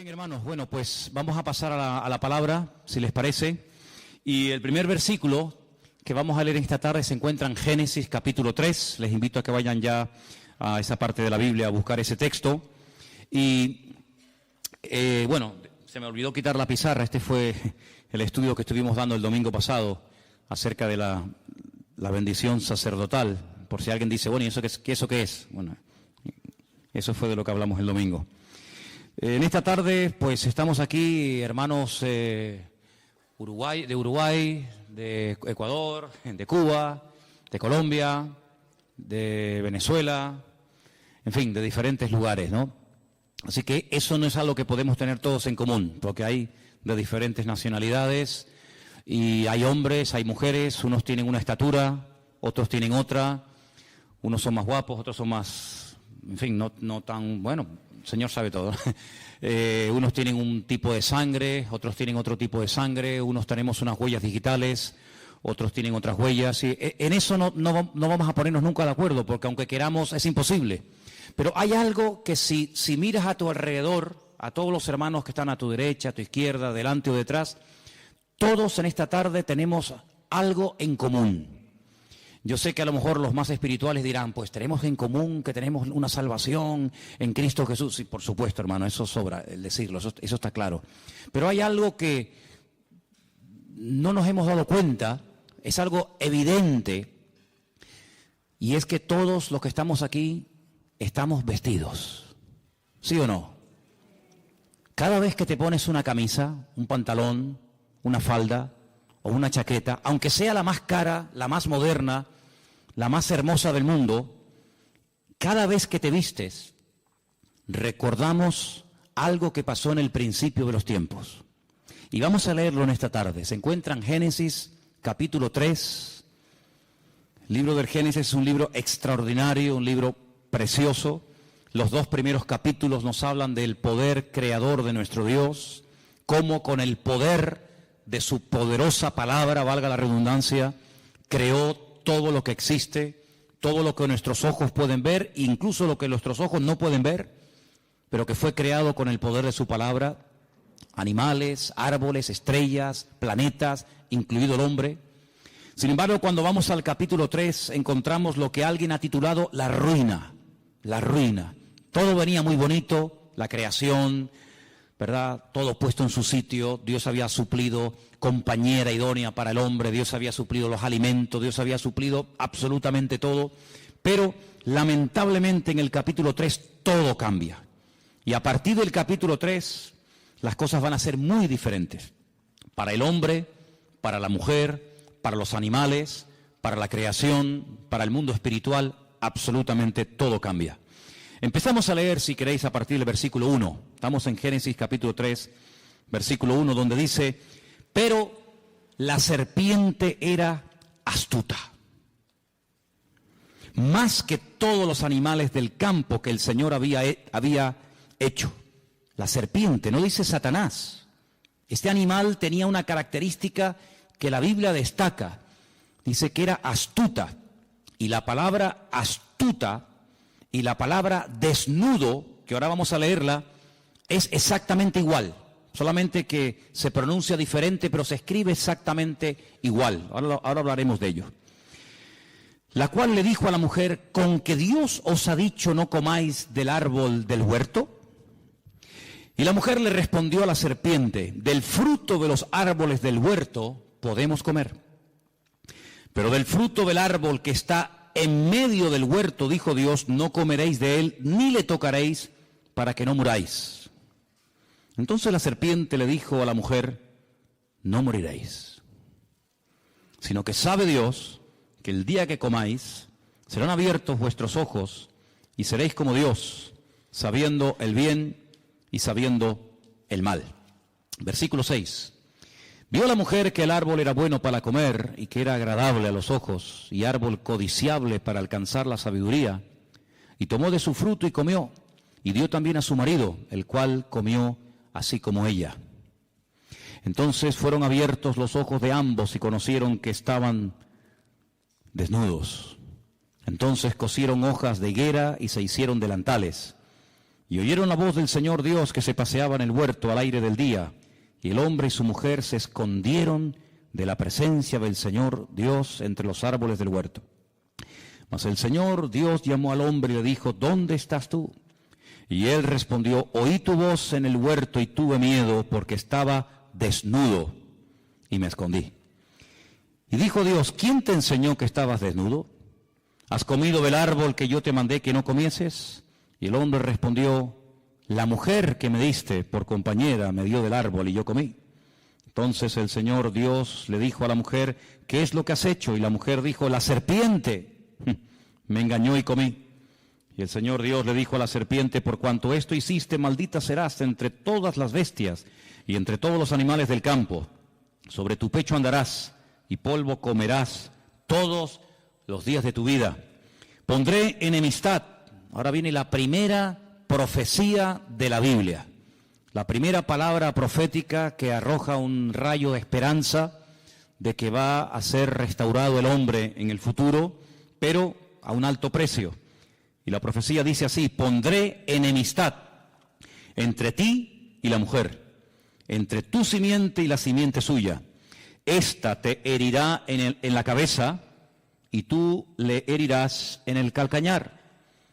Bien, hermanos, bueno, pues vamos a pasar a la palabra, si les parece. Y el primer versículo que vamos a leer esta tarde se encuentra en Génesis capítulo 3. Les invito a que vayan ya a esa parte de la Biblia a buscar ese texto. Y, bueno, se me olvidó quitar la pizarra. Este fue el estudio que estuvimos dando el domingo pasado acerca de la bendición sacerdotal. Por si alguien dice, bueno, ¿y eso qué es? Bueno, eso fue de lo que hablamos el domingo. En esta tarde, pues estamos aquí, hermanos de Uruguay, de Ecuador, de Cuba, de Colombia, de Venezuela, en fin, de diferentes lugares, ¿no? Así que eso no es algo que podemos tener todos en común, porque hay de diferentes nacionalidades y hay hombres, hay mujeres, unos tienen una estatura, otros tienen otra, unos son más guapos, otros son más, en fin, no tan, bueno, el Señor sabe todo. Unos tienen un tipo de sangre, otros tienen otro tipo de sangre, unos tenemos unas huellas digitales, otros tienen otras huellas. Y en eso no vamos a ponernos nunca de acuerdo, porque aunque queramos es imposible. Pero hay algo que si miras a tu alrededor, a todos los hermanos que están a tu derecha, a tu izquierda, delante o detrás, todos en esta tarde tenemos algo en común. Yo sé que a lo mejor los más espirituales dirán, pues tenemos en común que tenemos una salvación en Cristo Jesús. Sí, por supuesto, hermano, eso sobra el decirlo, eso está claro. Pero hay algo que no nos hemos dado cuenta, es algo evidente, y es que todos los que estamos aquí estamos vestidos. ¿Sí o no? Cada vez que te pones una camisa, un pantalón, una falda o una chaqueta, aunque sea la más cara, la más moderna, la más hermosa del mundo, cada vez que te vistes, recordamos algo que pasó en el principio de los tiempos. Y vamos a leerlo en esta tarde. Se encuentra en Génesis capítulo 3. El libro del Génesis es un libro extraordinario, un libro precioso. Los dos primeros capítulos nos hablan del poder creador de nuestro Dios, cómo con el poder de su poderosa palabra, valga la redundancia, creó todo lo que existe, todo lo que nuestros ojos pueden ver, incluso lo que nuestros ojos no pueden ver, pero que fue creado con el poder de su palabra, animales, árboles, estrellas, planetas, incluido el hombre. Sin embargo, cuando vamos al capítulo 3, encontramos lo que alguien ha titulado la ruina, la ruina. Todo venía muy bonito, la creación, ¿verdad? Todo puesto en su sitio. Dios había suplido compañera idónea para el hombre, Dios había suplido los alimentos, Dios había suplido absolutamente todo, pero lamentablemente en el capítulo 3 todo cambia. Y a partir del capítulo 3 las cosas van a ser muy diferentes. Para el hombre, para la mujer, para los animales, para la creación, para el mundo espiritual, absolutamente todo cambia. Empezamos a leer, si queréis, a partir del versículo 1. Estamos en Génesis capítulo 3, versículo 1, donde dice, pero la serpiente era astuta, más que todos los animales del campo que el Señor había hecho. La serpiente, no dice Satanás. Este animal tenía una característica que la Biblia destaca. Dice que era astuta, y la palabra astuta y la palabra desnudo, que ahora vamos a leerla, es exactamente igual, solamente que se pronuncia diferente, pero se escribe exactamente igual. Ahora hablaremos de ello. La cual le dijo a la mujer, ¿con que Dios os ha dicho no comáis del árbol del huerto? Y la mujer le respondió a la serpiente, del fruto de los árboles del huerto podemos comer, pero del fruto del árbol que está en medio del huerto, dijo Dios, no comeréis de él, ni le tocaréis, para que no muráis. Entonces la serpiente le dijo a la mujer, no moriréis, sino que sabe Dios que el día que comáis, serán abiertos vuestros ojos, y seréis como Dios, sabiendo el bien y sabiendo el mal. Versículo 6. Vio la mujer que el árbol era bueno para comer y que era agradable a los ojos y árbol codiciable para alcanzar la sabiduría, y tomó de su fruto y comió, y dio también a su marido, el cual comió así como ella. Entonces fueron abiertos los ojos de ambos y conocieron que estaban desnudos. Entonces cosieron hojas de higuera y se hicieron delantales. Y oyeron la voz del Señor Dios que se paseaba en el huerto al aire del día, y el hombre y su mujer se escondieron de la presencia del Señor Dios entre los árboles del huerto. Mas el Señor Dios llamó al hombre y le dijo, ¿dónde estás tú? Y él respondió, oí tu voz en el huerto y tuve miedo porque estaba desnudo y me escondí. Y dijo Dios, ¿quién te enseñó que estabas desnudo? ¿Has comido del árbol que yo te mandé que no comieses? Y el hombre respondió, la mujer que me diste por compañera me dio del árbol y yo comí. Entonces el Señor Dios le dijo a la mujer, ¿qué es lo que has hecho? Y la mujer dijo, la serpiente me engañó y comí. Y el Señor Dios le dijo a la serpiente, por cuanto esto hiciste, maldita serás entre todas las bestias y entre todos los animales del campo. Sobre tu pecho andarás y polvo comerás todos los días de tu vida. Pondré enemistad. Ahora viene la primera profecía de la Biblia. La primera palabra profética que arroja un rayo de esperanza de que va a ser restaurado el hombre en el futuro, pero a un alto precio. Y la profecía dice así, pondré enemistad entre ti y la mujer, entre tu simiente y la simiente suya. Esta te herirá en la cabeza y tú le herirás en el calcañar.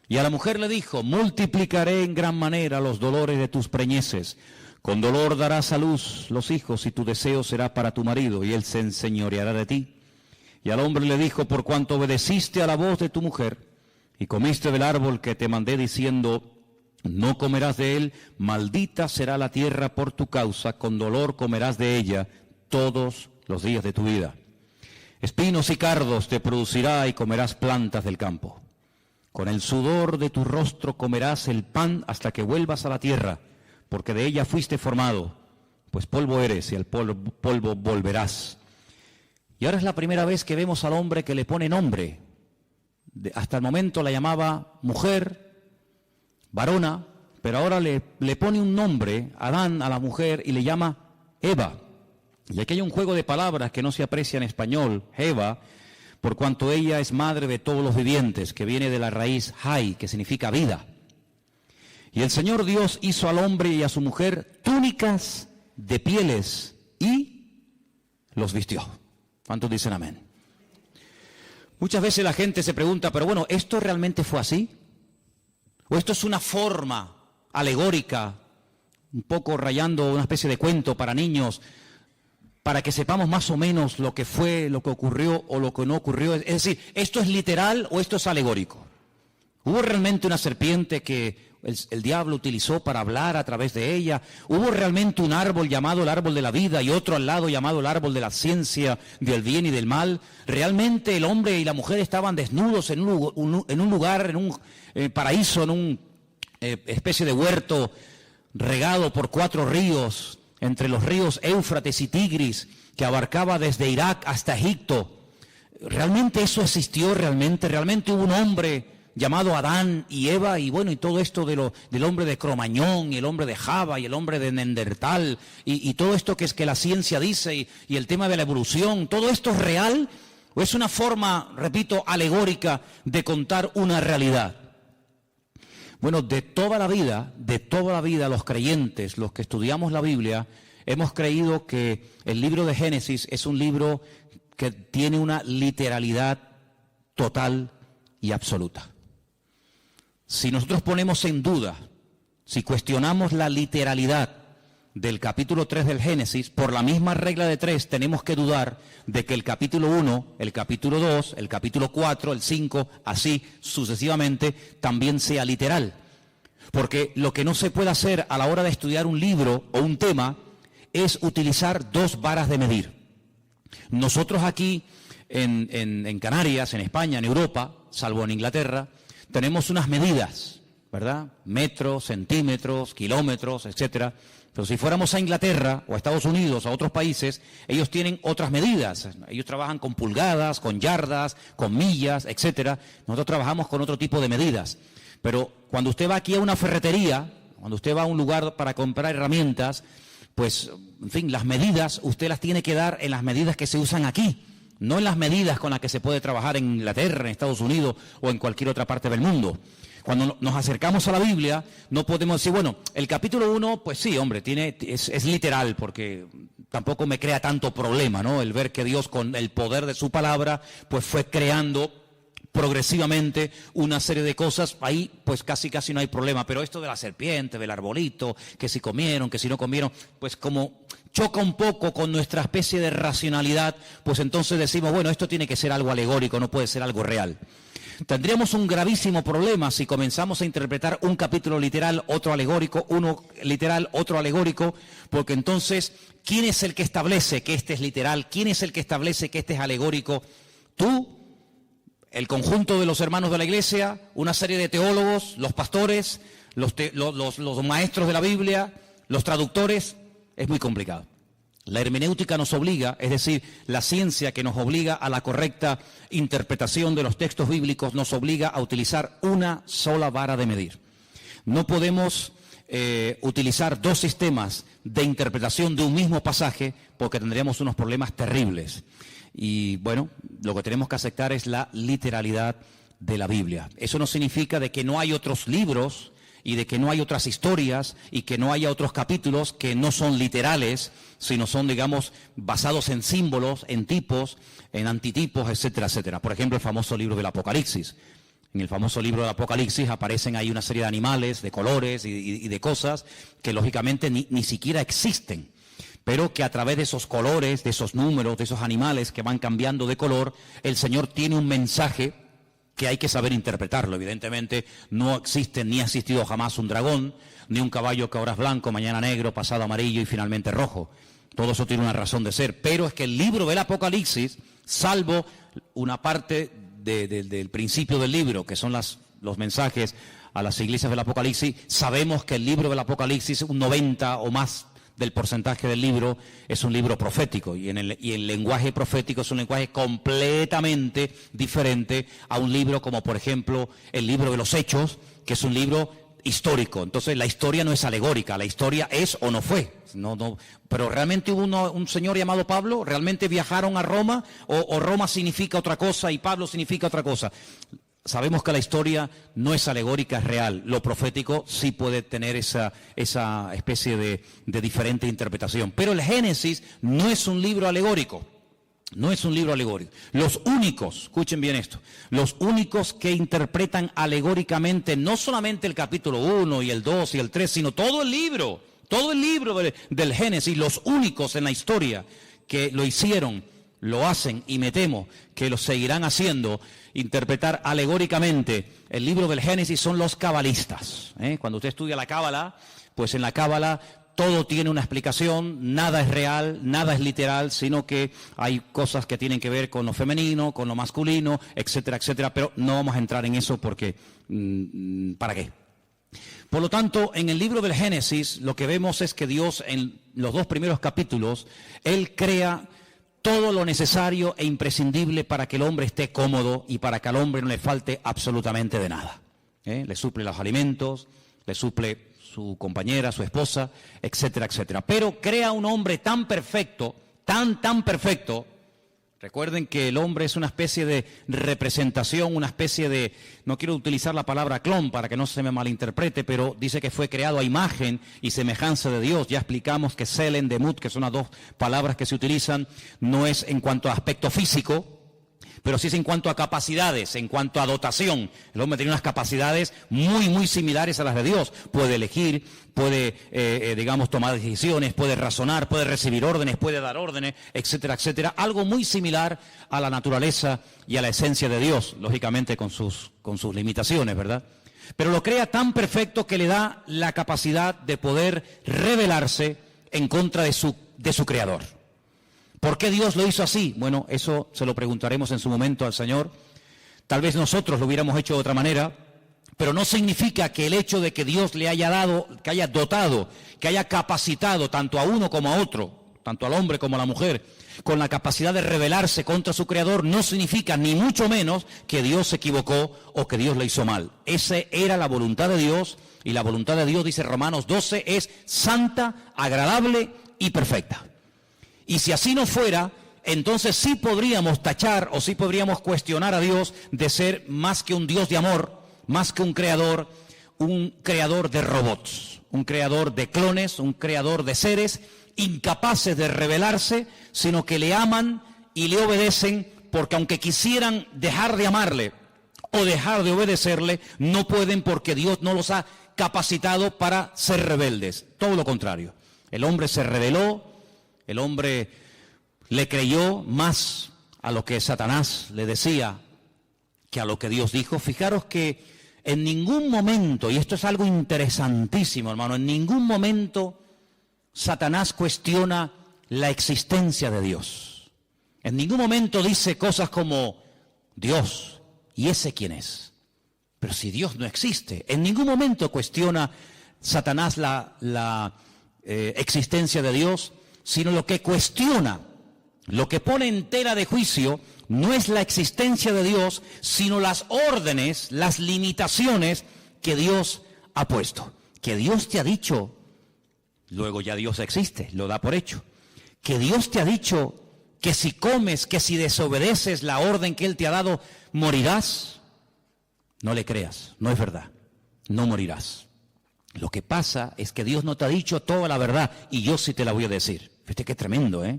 Y a la mujer le dijo, multiplicaré en gran manera los dolores de tus preñeces. Con dolor darás a luz los hijos y tu deseo será para tu marido y él se enseñoreará de ti. Y al hombre le dijo, por cuanto obedeciste a la voz de tu mujer y comiste del árbol que te mandé diciendo, no comerás de él, maldita será la tierra por tu causa, con dolor comerás de ella todos los días de tu vida. Espinos y cardos te producirá y comerás plantas del campo. Con el sudor de tu rostro comerás el pan hasta que vuelvas a la tierra, porque de ella fuiste formado, pues polvo eres y al polvo volverás. Y ahora es la primera vez que vemos al hombre que le pone nombre. Hasta el momento la llamaba mujer, varona, pero ahora le pone un nombre, Adán, a la mujer, y le llama Eva. Y aquí hay un juego de palabras que no se aprecia en español, Eva, por cuanto ella es madre de todos los vivientes, que viene de la raíz Hai, que significa vida. Y el Señor Dios hizo al hombre y a su mujer túnicas de pieles y los vistió. ¿Cuántos dicen amén? Muchas veces la gente se pregunta, pero bueno, ¿esto realmente fue así? ¿O esto es una forma alegórica, un poco rayando una especie de cuento para niños, para que sepamos más o menos lo que fue, lo que ocurrió o lo que no ocurrió? Es decir, ¿esto es literal o esto es alegórico? ¿Hubo realmente una serpiente que el diablo utilizó para hablar a través de ella? ¿Hubo realmente un árbol llamado el árbol de la vida y otro al lado llamado el árbol de la ciencia del bien y del mal? ¿Realmente el hombre y la mujer estaban desnudos en un lugar, en un paraíso, en una especie de huerto regado por 4 ríos, entre los ríos Éufrates y Tigris, que abarcaba desde Irak hasta Egipto? ¿Realmente eso existió? ¿Realmente hubo un hombre llamado Adán y Eva, y bueno, y todo esto del hombre de Cromañón, y el hombre de Java, y el hombre de Neandertal, y todo esto que es que la ciencia dice, y el tema de la evolución? ¿Todo esto es real o es una forma, repito, alegórica de contar una realidad? Bueno, de toda la vida, los creyentes, los que estudiamos la Biblia, hemos creído que el libro de Génesis es un libro que tiene una literalidad total y absoluta. Si nosotros ponemos en duda, si cuestionamos la literalidad del capítulo 3 del Génesis, por la misma regla de 3 tenemos que dudar de que el capítulo 1, el capítulo 2, el capítulo 4, el 5, así sucesivamente, también sea literal. Porque lo que no se puede hacer a la hora de estudiar un libro o un tema es utilizar 2 varas de medir. Nosotros aquí en Canarias, en España, en Europa, salvo en Inglaterra, tenemos unas medidas, ¿verdad? Metros, centímetros, kilómetros, etcétera. Pero si fuéramos a Inglaterra o a Estados Unidos, a otros países, ellos tienen otras medidas. Ellos trabajan con pulgadas, con yardas, con millas, etcétera. Nosotros trabajamos con otro tipo de medidas. Pero cuando usted va aquí a una ferretería, cuando usted va a un lugar para comprar herramientas, pues, en fin, las medidas usted las tiene que dar en las medidas que se usan aquí, no en las medidas con las que se puede trabajar en Inglaterra, en Estados Unidos o en cualquier otra parte del mundo. Cuando nos acercamos a la Biblia, no podemos decir, bueno, el capítulo 1, pues sí, hombre, es literal, porque tampoco me crea tanto problema, ¿no? El ver que Dios, con el poder de su palabra, pues fue creando progresivamente una serie de cosas. Ahí pues casi no hay problema, pero esto de la serpiente, del arbolito, que si comieron, que si no comieron, pues como choca un poco con nuestra especie de racionalidad, pues entonces decimos, bueno, esto tiene que ser algo alegórico, no puede ser algo real. Tendríamos un gravísimo problema si comenzamos a interpretar un capítulo literal, otro alegórico, uno literal, otro alegórico, porque entonces, ¿quién es el que establece que este es literal? ¿Quién es el que establece que este es alegórico? ¿Tú? ¿El conjunto de los hermanos de la iglesia? ¿Una serie de teólogos? ¿Los pastores? ¿Los maestros de la Biblia? ¿Los traductores? Es muy complicado. La hermenéutica nos obliga, es decir, la ciencia que nos obliga a la correcta interpretación de los textos bíblicos, nos obliga a utilizar una sola vara de medir. No podemos utilizar dos sistemas de interpretación de un mismo pasaje porque tendríamos unos problemas terribles. Y bueno, lo que tenemos que aceptar es la literalidad de la Biblia. Eso no significa de que no hay otros libros y de que no hay otras historias y que no haya otros capítulos que no son literales, sino son, digamos, basados en símbolos, en tipos, en antitipos, etcétera, etcétera. Por ejemplo, el famoso libro del Apocalipsis. En el famoso libro del Apocalipsis aparecen ahí una serie de animales, de colores y de cosas que lógicamente ni siquiera existen, pero que a través de esos colores, de esos números, de esos animales que van cambiando de color, el Señor tiene un mensaje que hay que saber interpretarlo. Evidentemente no existe ni ha existido jamás un dragón, ni un caballo que ahora es blanco, mañana negro, pasado amarillo y finalmente rojo. Todo eso tiene una razón de ser, pero es que el libro del Apocalipsis, salvo una parte del principio del libro, que son los mensajes a las iglesias del Apocalipsis, sabemos que el libro del Apocalipsis, un 90 o más del porcentaje del libro, es un libro profético, y el lenguaje profético es un lenguaje completamente diferente a un libro como, por ejemplo, el libro de los Hechos, que es un libro histórico. Entonces la historia no es alegórica, la historia es o no fue. Pero realmente hubo un señor llamado Pablo, realmente viajaron a Roma, o Roma significa otra cosa y Pablo significa otra cosa. Sabemos que la historia no es alegórica, es real. Lo profético sí puede tener esa especie de diferente interpretación. Pero el Génesis no es un libro alegórico. No es un libro alegórico. Los únicos, escuchen bien esto, los únicos que interpretan alegóricamente no solamente el capítulo 1 y el 2 y el 3, sino todo el libro del Génesis, los únicos en la historia que lo hicieron, lo hacen y me temo que lo seguirán haciendo, interpretar alegóricamente el libro del Génesis, son los cabalistas. Cuando usted estudia la Cábala, pues en la Cábala todo tiene una explicación, nada es real, nada es literal, sino que hay cosas que tienen que ver con lo femenino, con lo masculino, etcétera, etcétera, pero no vamos a entrar en eso porque, ¿para qué? Por lo tanto, en el libro del Génesis lo que vemos es que Dios, en los 2 primeros capítulos, Él crea todo lo necesario e imprescindible para que el hombre esté cómodo y para que al hombre no le falte absolutamente de nada. Le suple los alimentos, le suple su compañera, su esposa, etcétera, etcétera. Pero crea un hombre tan perfecto, tan perfecto. Recuerden que el hombre es una especie de representación, una especie de, no quiero utilizar la palabra clon para que no se me malinterprete, pero dice que fue creado a imagen y semejanza de Dios. Ya explicamos que Selen, Demut, que son las 2 palabras que se utilizan, no es en cuanto a aspecto físico, pero sí es en cuanto a capacidades, en cuanto a dotación. El hombre tiene unas capacidades muy similares a las de Dios. Puede elegir, puede, tomar decisiones, puede razonar, puede recibir órdenes, puede dar órdenes, etcétera, etcétera. Algo muy similar a la naturaleza y a la esencia de Dios, lógicamente con sus limitaciones, ¿verdad? Pero lo crea tan perfecto que le da la capacidad de poder rebelarse en contra de su Creador. ¿Por qué Dios lo hizo así? Bueno, eso se lo preguntaremos en su momento al Señor. Tal vez nosotros lo hubiéramos hecho de otra manera, pero no significa que el hecho de que Dios le haya dado, que haya dotado, que haya capacitado tanto a uno como a otro, tanto al hombre como a la mujer, con la capacidad de rebelarse contra su Creador, no significa ni mucho menos que Dios se equivocó o que Dios le hizo mal. Esa era la voluntad de Dios, y la voluntad de Dios, dice Romanos 12, es santa, agradable y perfecta. Y si así no fuera, entonces sí podríamos tachar o sí podríamos cuestionar a Dios de ser más que un Dios de amor, más que un creador de robots, un creador de clones, un creador de seres incapaces de rebelarse, sino que le aman y le obedecen, porque aunque quisieran dejar de amarle o dejar de obedecerle, no pueden, porque Dios no los ha capacitado para ser rebeldes. Todo lo contrario. El hombre se rebeló, el hombre le creyó más a lo que Satanás le decía que a lo que Dios dijo. Fijaros que en ningún momento, y esto es algo interesantísimo, hermano, en ningún momento Satanás cuestiona la existencia de Dios. En ningún momento dice cosas como Dios, ¿y ese quién es? Pero si Dios no existe, en ningún momento cuestiona Satanás la existencia de Dios, sino lo que cuestiona, lo que pone en tela de juicio, no es la existencia de Dios, sino las órdenes, las limitaciones que Dios ha puesto. Que Dios te ha dicho, luego ya Dios existe, lo da por hecho. Que Dios te ha dicho que si comes, que si desobedeces la orden que Él te ha dado, morirás. No le creas, no es verdad, no morirás. Lo que pasa es que Dios no te ha dicho toda la verdad y yo sí te la voy a decir. Fíjate qué tremendo, ¿eh?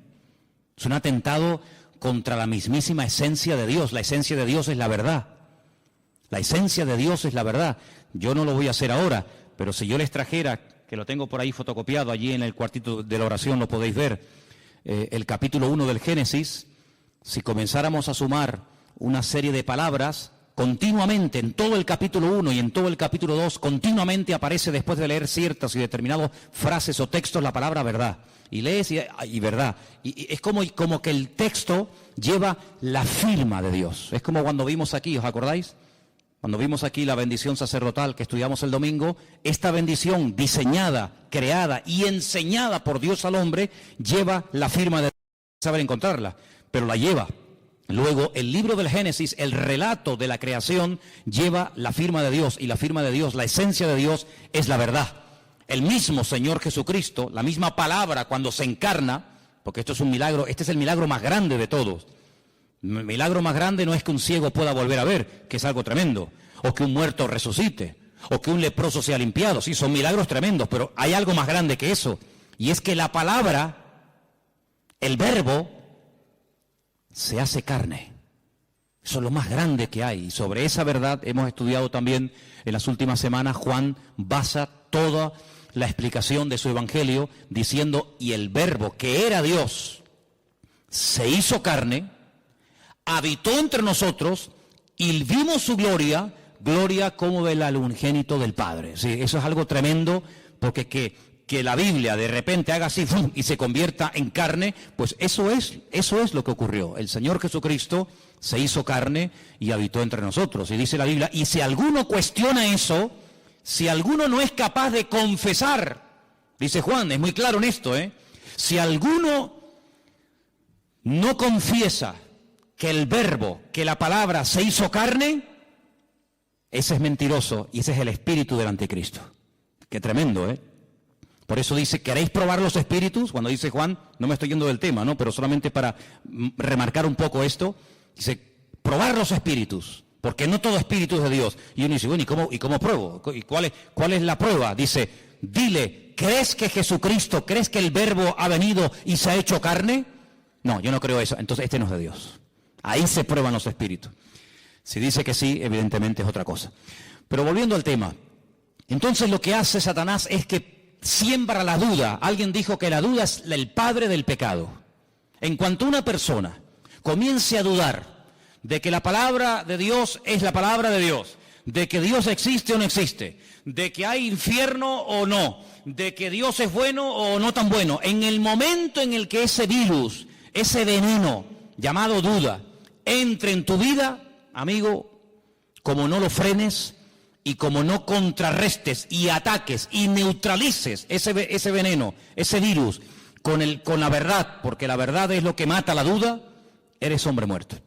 Es un atentado contra la mismísima esencia de Dios. La esencia de Dios es la verdad. La esencia de Dios es la verdad. Yo no lo voy a hacer ahora, pero si yo les trajera, que lo tengo por ahí fotocopiado, allí en el cuartito de la oración lo podéis ver, el capítulo 1 del Génesis, si comenzáramos a sumar una serie de palabras, continuamente, en todo el capítulo 1 y en todo el capítulo 2, continuamente aparece, después de leer ciertas y determinadas frases o textos, la palabra verdad. Y lees y verdad. Y es como que el texto lleva la firma de Dios. Es como cuando vimos aquí, ¿os acordáis? Cuando vimos aquí la bendición sacerdotal que estudiamos el domingo, esta bendición diseñada, creada y enseñada por Dios al hombre, lleva la firma de Dios. Saber encontrarla, pero la lleva. Luego, el libro del Génesis, el relato de la creación, lleva la firma de Dios, y la firma de Dios, la esencia de Dios, es la verdad. El mismo Señor Jesucristo, la misma palabra cuando se encarna, porque esto es un milagro, este es el milagro más grande de todos. El milagro más grande no es que un ciego pueda volver a ver, que es algo tremendo, o que un muerto resucite, o que un leproso sea limpiado. Sí, son milagros tremendos, pero hay algo más grande que eso, y es que la palabra, el verbo, se hace carne. Eso es lo más grande que hay. Y sobre esa verdad hemos estudiado también en las últimas semanas. Juan basa toda la explicación de su evangelio diciendo, y el verbo que era Dios se hizo carne, habitó entre nosotros y vimos su gloria, gloria como del unigénito del Padre. Sí, eso es algo tremendo, porque que la Biblia de repente haga así ¡fum!, y se convierta en carne, pues eso es lo que ocurrió. El Señor Jesucristo se hizo carne y habitó entre nosotros. Y dice la Biblia, y si alguno cuestiona eso, si alguno no es capaz de confesar, dice Juan, es muy claro en esto, si alguno no confiesa que el verbo, que la palabra se hizo carne, ese es mentiroso y ese es el espíritu del anticristo. Qué tremendo, Por eso dice, ¿queréis probar los espíritus? Cuando dice Juan, no me estoy yendo del tema, ¿no? Pero solamente para remarcar un poco esto, dice, probar los espíritus, porque no todo espíritu es de Dios. Y uno dice, bueno, ¿y cómo pruebo? ¿Y cuál es la prueba? Dice, dile, ¿crees que Jesucristo, crees que el verbo ha venido y se ha hecho carne? No, yo no creo eso. Entonces este no es de Dios. Ahí se prueban los espíritus. Si dice que sí, evidentemente es otra cosa. Pero volviendo al tema, entonces lo que hace Satanás es que siembra la duda. Alguien dijo que la duda es el padre del pecado. En cuanto una persona comience a dudar de que la palabra de Dios es la palabra de Dios, de que Dios existe o no existe, de que hay infierno o no, de que Dios es bueno o no tan bueno, en el momento en el que ese virus, ese veneno llamado duda, entre en tu vida, amigo, como no lo frenes, y como no contrarrestes y ataques y neutralices ese veneno, ese virus, con la verdad, porque la verdad es lo que mata la duda, eres hombre muerto.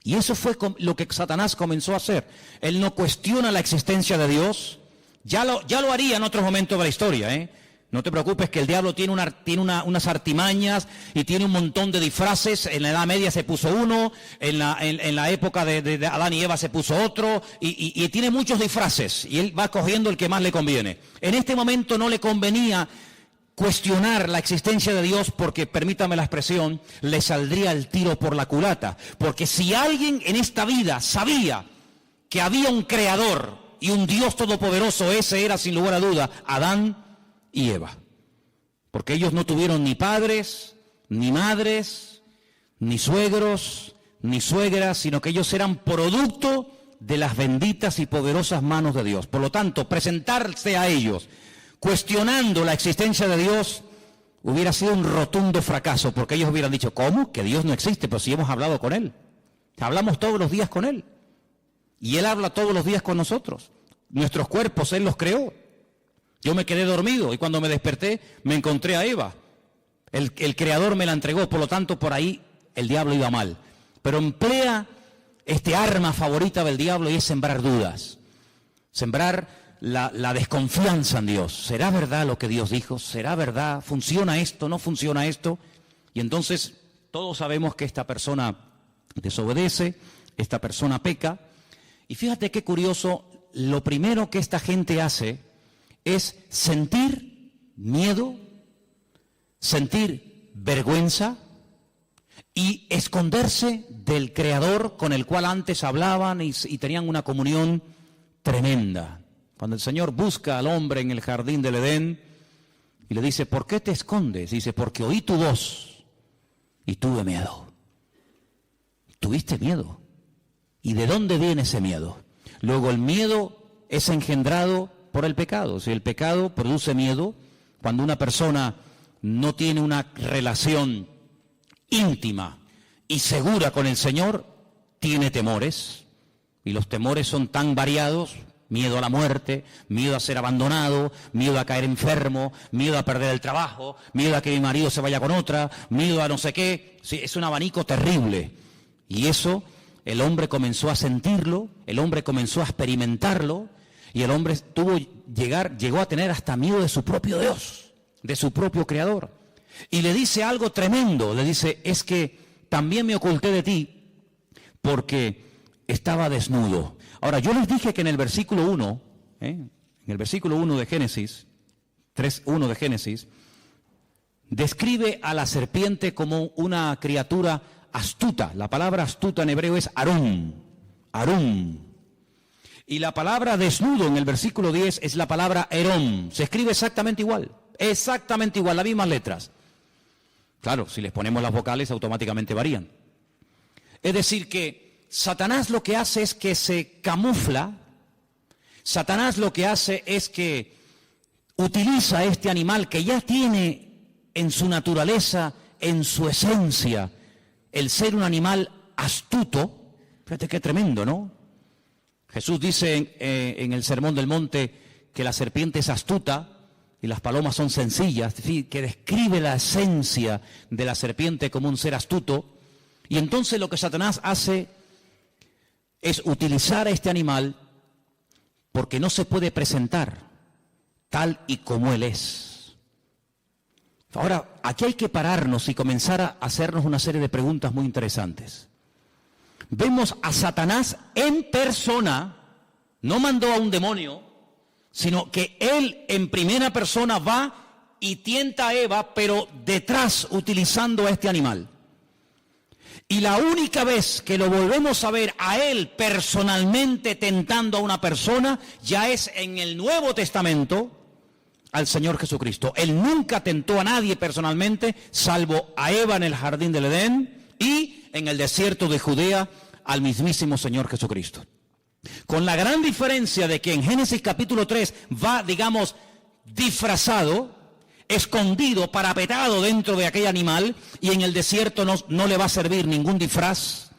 Y eso fue lo que Satanás comenzó a hacer. Él no cuestiona la existencia de Dios, ya lo haría en otros momentos de la historia, No te preocupes que el diablo tiene unas artimañas y tiene un montón de disfraces. En la Edad Media se puso uno, en la época de Adán y Eva se puso otro, y tiene muchos disfraces, y él va cogiendo el que más le conviene. En este momento no le convenía cuestionar la existencia de Dios porque, permítame la expresión, le saldría el tiro por la culata. Porque si alguien en esta vida sabía que había un creador y un Dios todopoderoso, ese era sin lugar a duda Adán y Eva, porque ellos no tuvieron ni padres, ni madres, ni suegros, ni suegras, sino que ellos eran producto de las benditas y poderosas manos de Dios. Por lo tanto, presentarse a ellos cuestionando la existencia de Dios hubiera sido un rotundo fracaso, porque ellos hubieran dicho, ¿cómo? Que Dios no existe, pero si hemos hablado con Él, hablamos todos los días con Él, y Él habla todos los días con nosotros. Nuestros cuerpos Él los creó. Yo me quedé dormido y cuando me desperté me encontré a Eva. El Creador me la entregó, por lo tanto por ahí el diablo iba mal. Pero emplea este arma favorita del diablo y es sembrar dudas. Sembrar la desconfianza en Dios. ¿Será verdad lo que Dios dijo? ¿Será verdad? ¿Funciona esto? ¿No funciona esto? Y entonces todos sabemos que esta persona desobedece, esta persona peca. Y fíjate qué curioso, lo primero que esta gente hace es sentir miedo, sentir vergüenza y esconderse del Creador con el cual antes hablaban y tenían una comunión tremenda. Cuando el Señor busca al hombre en el jardín del Edén y le dice, ¿por qué te escondes? Dice, porque oí tu voz y tuve miedo. ¿Tuviste miedo? ¿Y de dónde viene ese miedo? Luego el miedo es engendrado por el pecado. Si el pecado produce miedo, cuando una persona no tiene una relación íntima y segura con el Señor, tiene temores, y los temores son tan variados: miedo a la muerte, miedo a ser abandonado, miedo a caer enfermo, miedo a perder el trabajo, miedo a que mi marido se vaya con otra, miedo a no sé qué. Sí, es un abanico terrible, y eso el hombre comenzó a sentirlo, el hombre comenzó a experimentarlo, y el hombre llegó a tener hasta miedo de su propio Dios, de su propio Creador. Y le dice algo tremendo, le dice, es que también me oculté de ti porque estaba desnudo. Ahora, yo les dije que en el versículo 1, en el versículo 1 de Génesis, 3:1 de Génesis, describe a la serpiente como una criatura astuta. La palabra astuta en hebreo es arum, arum. Y la palabra desnudo en el versículo 10 es la palabra herón. Se escribe exactamente igual, las mismas letras. Claro, si les ponemos las vocales automáticamente varían. Es decir que Satanás lo que hace es que se camufla. Satanás lo que hace es que utiliza este animal que ya tiene en su naturaleza, en su esencia, el ser un animal astuto. Fíjate qué tremendo, ¿no? Jesús dice en el Sermón del Monte que la serpiente es astuta y las palomas son sencillas, es decir, que describe la esencia de la serpiente como un ser astuto. Y entonces lo que Satanás hace es utilizar a este animal porque no se puede presentar tal y como él es. Ahora, aquí hay que pararnos y comenzar a hacernos una serie de preguntas muy interesantes. Vemos a Satanás en persona, no mandó a un demonio, sino que él en primera persona va y tienta a Eva, pero detrás utilizando a este animal. Y la única vez que lo volvemos a ver a él personalmente tentando a una persona, ya es en el Nuevo Testamento al Señor Jesucristo. Él nunca tentó a nadie personalmente, salvo a Eva en el jardín del Edén y en el desierto de Judea al mismísimo Señor Jesucristo. Con la gran diferencia de que en Génesis capítulo 3 va, digamos, disfrazado, escondido, parapetado dentro de aquel animal, y en el desierto no le va a servir ningún disfraz,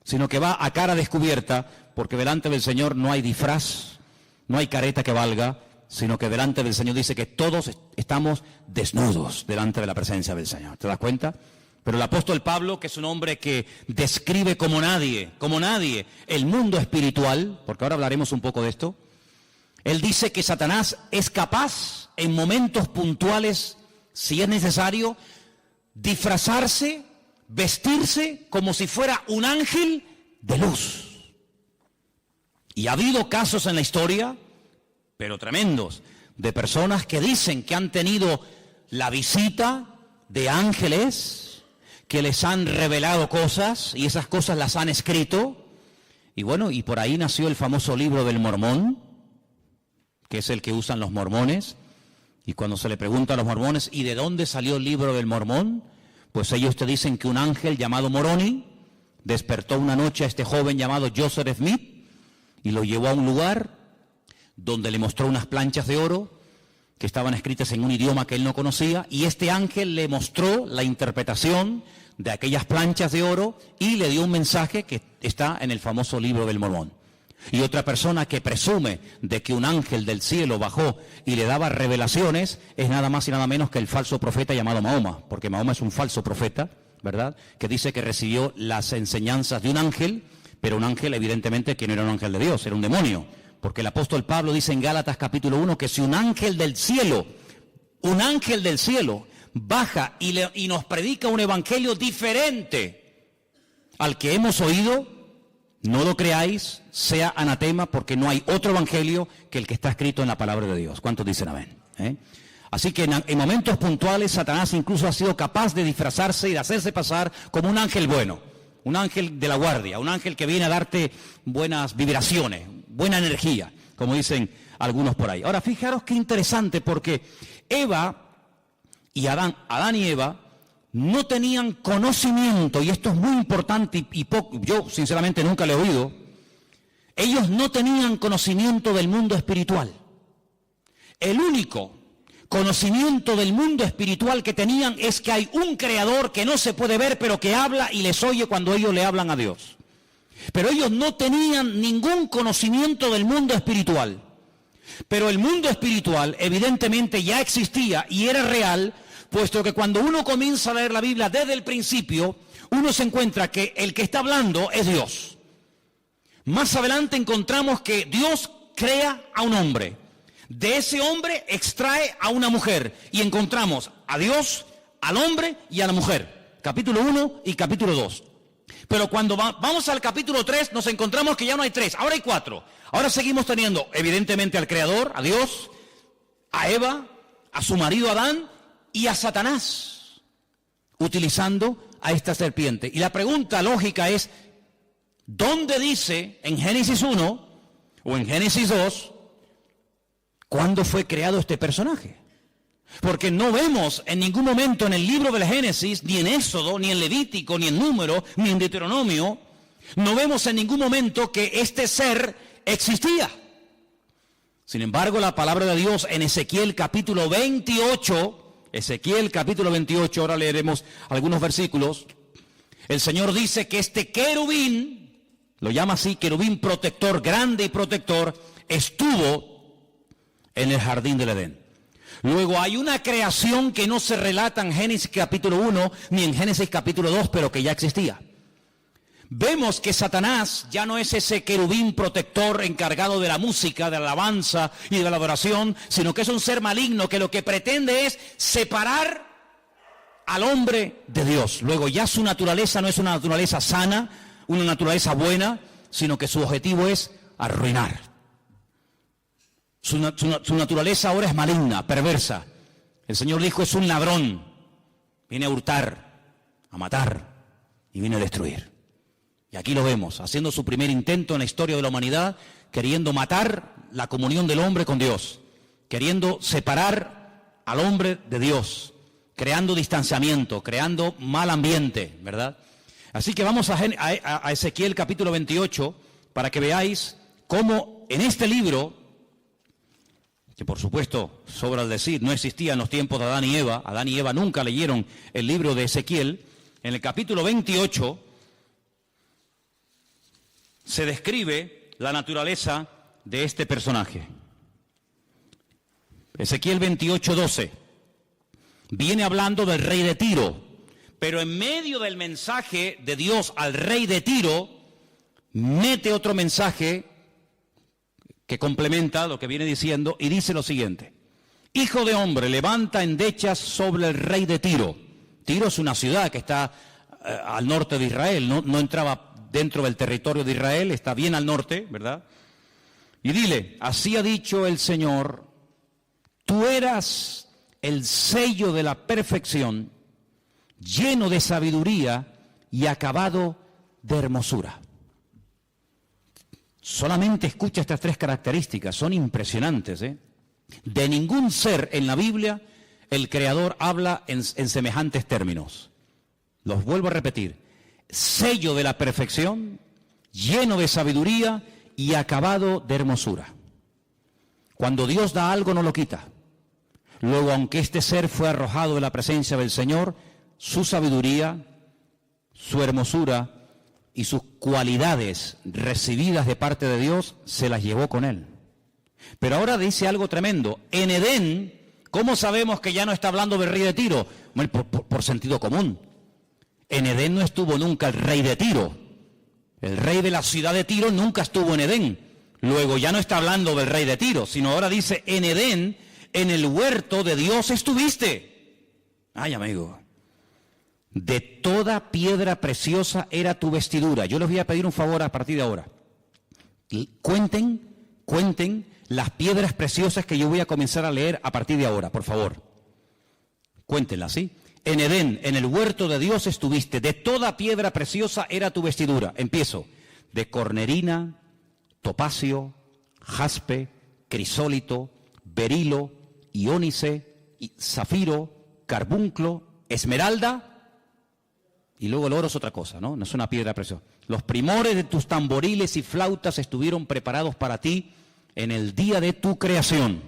sino que va a cara descubierta, porque delante del Señor no hay disfraz, no hay careta que valga, sino que delante del Señor dice que todos estamos desnudos delante de la presencia del Señor. ¿Te das cuenta? Pero el apóstol Pablo, que es un hombre que describe como nadie, el mundo espiritual, porque ahora hablaremos un poco de esto, Él dice que Satanás es capaz en momentos puntuales, si es necesario, disfrazarse, vestirse como si fuera un ángel de luz. Y ha habido casos en la historia, pero tremendos, de personas que dicen que han tenido la visita de ángeles, que les han revelado cosas y esas cosas las han escrito. Y bueno, y por ahí nació el famoso libro del Mormón, que es el que usan los mormones. Y cuando se le pregunta a los mormones, ¿y de dónde salió el libro del Mormón? Pues ellos te dicen que un ángel llamado Moroni despertó una noche a este joven llamado Joseph Smith y lo llevó a un lugar donde le mostró unas planchas de oro que estaban escritas en un idioma que él no conocía, y este ángel le mostró la interpretación de aquellas planchas de oro y le dio un mensaje que está en el famoso libro del Mormón. Y otra persona que presume de que un ángel del cielo bajó y le daba revelaciones es nada más y nada menos que el falso profeta llamado Mahoma, porque Mahoma es un falso profeta, ¿verdad?, que dice que recibió las enseñanzas de un ángel, pero un ángel evidentemente que no era un ángel de Dios, era un demonio, porque el apóstol Pablo dice en Gálatas capítulo 1 que si un ángel del cielo baja y nos predica un evangelio diferente al que hemos oído, no lo creáis, sea anatema, porque no hay otro evangelio que el que está escrito en la palabra de Dios. ¿Cuántos dicen amén? Así que en momentos puntuales Satanás incluso ha sido capaz de disfrazarse y de hacerse pasar como un ángel bueno, un ángel de la guardia, un ángel que viene a darte buenas vibraciones, buena energía, como dicen algunos por ahí. Ahora, fijaros qué interesante, porque Eva y Adán y Eva no tenían conocimiento, y esto es muy importante y yo sinceramente nunca lo he oído. Ellos no tenían conocimiento del mundo espiritual. El único conocimiento del mundo espiritual que tenían es que hay un creador que no se puede ver, pero que habla y les oye cuando ellos le hablan a Dios. Pero ellos no tenían ningún conocimiento del mundo espiritual. Pero el mundo espiritual evidentemente ya existía y era real, puesto que cuando uno comienza a leer la Biblia desde el principio, uno se encuentra que el que está hablando es Dios. Más adelante encontramos que Dios crea a un hombre. De ese hombre extrae a una mujer. Y encontramos a Dios, al hombre y a la mujer. Capítulo 1 y capítulo 2. Pero cuando vamos al capítulo 3 nos encontramos que ya no hay 3, ahora hay 4. Ahora seguimos teniendo evidentemente al Creador, a Dios, a Eva, a su marido Adán y a Satanás, utilizando a esta serpiente. Y la pregunta lógica es, ¿dónde dice en Génesis 1 o en Génesis 2 cuándo fue creado este personaje? Porque no vemos en ningún momento en el libro del Génesis, ni en Éxodo, ni en Levítico, ni en Número, ni en Deuteronomio, no vemos en ningún momento que este ser existía. Sin embargo, la palabra de Dios en Ezequiel capítulo 28, ahora leeremos algunos versículos, el Señor dice que este querubín, lo llama así, querubín protector, grande y protector, estuvo en el jardín del Edén. Luego hay una creación que no se relata en Génesis capítulo 1 ni en Génesis capítulo 2, pero que ya existía. Vemos que Satanás ya no es ese querubín protector encargado de la música, de la alabanza y de la adoración, sino que es un ser maligno que lo que pretende es separar al hombre de Dios. Luego ya su naturaleza no es una naturaleza sana, una naturaleza buena, sino que su objetivo es arruinar. Su naturaleza ahora es maligna, perversa. El Señor dijo, es un ladrón. Viene a hurtar, a matar y viene a destruir. Y aquí lo vemos, haciendo su primer intento en la historia de la humanidad, queriendo matar la comunión del hombre con Dios, queriendo separar al hombre de Dios, creando distanciamiento, creando mal ambiente, ¿verdad? Así que vamos a Ezequiel capítulo 28 para que veáis cómo en este libro, que por supuesto, sobra el decir, no existía en los tiempos de Adán y Eva. Adán y Eva nunca leyeron el libro de Ezequiel. En el capítulo 28 se describe la naturaleza de este personaje. Ezequiel 28:12 viene hablando del rey de Tiro, pero en medio del mensaje de Dios al rey de Tiro, mete otro mensaje que complementa lo que viene diciendo y dice lo siguiente: Hijo de hombre, levanta endechas sobre el rey de Tiro. Tiro es una ciudad que está al norte de Israel, no entraba dentro del territorio de Israel, está bien al norte, ¿verdad? Y dile, así ha dicho el Señor, tú eras el sello de la perfección, lleno de sabiduría y acabado de hermosura. Solamente escucha estas tres características, son impresionantes, ¿eh? De ningún ser en la Biblia el Creador habla en semejantes términos. Los vuelvo a repetir: sello de la perfección, lleno de sabiduría y acabado de hermosura. Cuando Dios da algo no lo quita. Luego, aunque este ser fue arrojado de la presencia del Señor, su sabiduría, su hermosura y sus cualidades recibidas de parte de Dios se las llevó con él. Pero ahora dice algo tremendo. En Edén, ¿cómo sabemos que ya no está hablando del rey de Tiro? Bueno, por sentido común. En Edén no estuvo nunca el rey de Tiro. El rey de la ciudad de Tiro nunca estuvo en Edén. Luego ya no está hablando del rey de Tiro, sino ahora dice, en Edén, en el huerto de Dios estuviste. Ay, amigo. De toda piedra preciosa era tu vestidura. Yo les voy a pedir un favor a partir de ahora. Cuenten las piedras preciosas que yo voy a comenzar a leer a partir de ahora, por favor. Cuéntenlas, ¿sí? En Edén, en el huerto de Dios estuviste. De toda piedra preciosa era tu vestidura. Empiezo. De cornerina, topacio, jaspe, crisólito, berilo, iónice, zafiro, carbunclo, esmeralda. Y luego el oro es otra cosa, ¿no? No es una piedra preciosa. Los primores de tus tamboriles y flautas estuvieron preparados para ti en el día de tu creación.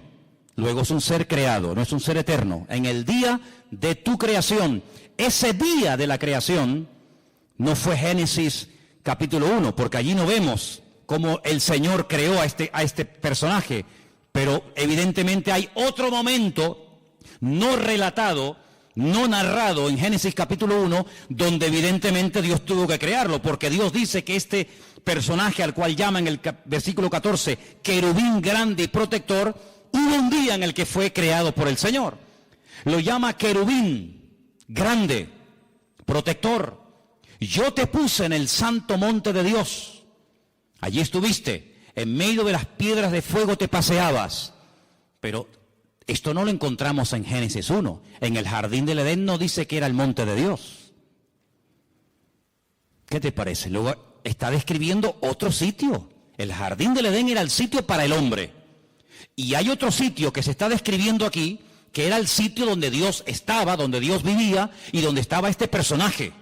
Luego es un ser creado, no es un ser eterno. En el día de tu creación. Ese día de la creación no fue Génesis capítulo 1, porque allí no vemos cómo el Señor creó a este personaje. Pero evidentemente hay otro momento no relatado, no narrado en Génesis capítulo 1, donde evidentemente Dios tuvo que crearlo, porque Dios dice que este personaje al cual llama en el versículo 14, querubín grande y protector, hubo un día en el que fue creado por el Señor. Lo llama querubín grande, protector. Yo te puse en el santo monte de Dios. Allí estuviste, en medio de las piedras de fuego te paseabas. Pero esto no lo encontramos en Génesis 1. En el jardín del Edén no dice que era el monte de Dios. ¿Qué te parece? Luego está describiendo otro sitio. El jardín del Edén era el sitio para el hombre. Y hay otro sitio que se está describiendo aquí, que era el sitio donde Dios estaba, donde Dios vivía y donde estaba este personaje.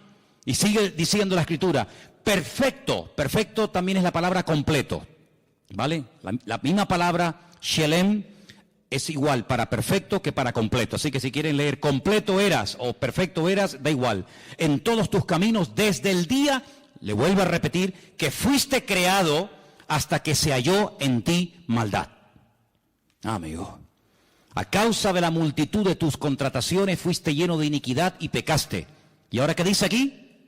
Y sigue diciendo la Escritura, perfecto. Perfecto también es la palabra completo. ¿Vale? La misma palabra, shelem, es igual para perfecto que para completo. Así que si quieren leer completo eras o perfecto eras, da igual. En todos tus caminos, desde el día, le vuelvo a repetir, que fuiste creado hasta que se halló en ti maldad. Amigo, a causa de la multitud de tus contrataciones fuiste lleno de iniquidad y pecaste. ¿Y ahora qué dice aquí?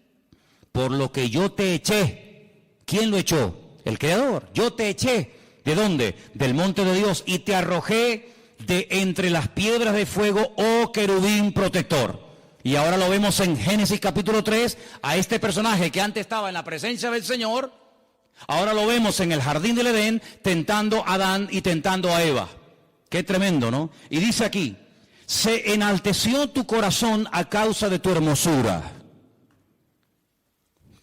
Por lo que yo te eché. ¿Quién lo echó? El Creador. Yo te eché. ¿De dónde? Del monte de Dios. Y te arrojé de entre las piedras de fuego, oh querubín protector. Y ahora lo vemos en Génesis capítulo 3, a este personaje que antes estaba en la presencia del Señor, ahora lo vemos en el jardín del Edén tentando a Adán y tentando a Eva. Qué tremendo, ¿no? Y dice aquí, se enalteció tu corazón a causa de tu hermosura.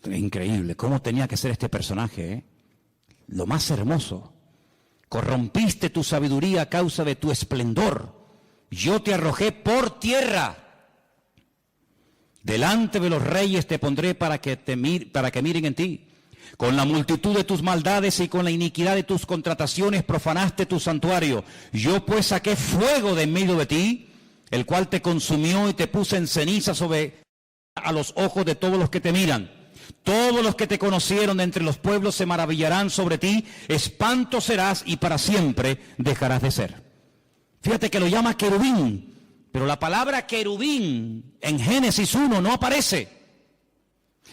Increíble, ¿cómo tenía que ser este personaje, eh? Lo más hermoso. Corrompiste tu sabiduría a causa de tu esplendor. Yo te arrojé por tierra. Delante de los reyes te pondré para que miren en ti. Con la multitud de tus maldades y con la iniquidad de tus contrataciones profanaste tu santuario. Yo pues saqué fuego de en medio de ti, el cual te consumió y te puse en ceniza sobre a los ojos de todos los que te miran. Todos los que te conocieron de entre los pueblos se maravillarán sobre ti, espanto serás y para siempre dejarás de ser. Fíjate que lo llama querubín, pero la palabra querubín en Génesis 1 no aparece.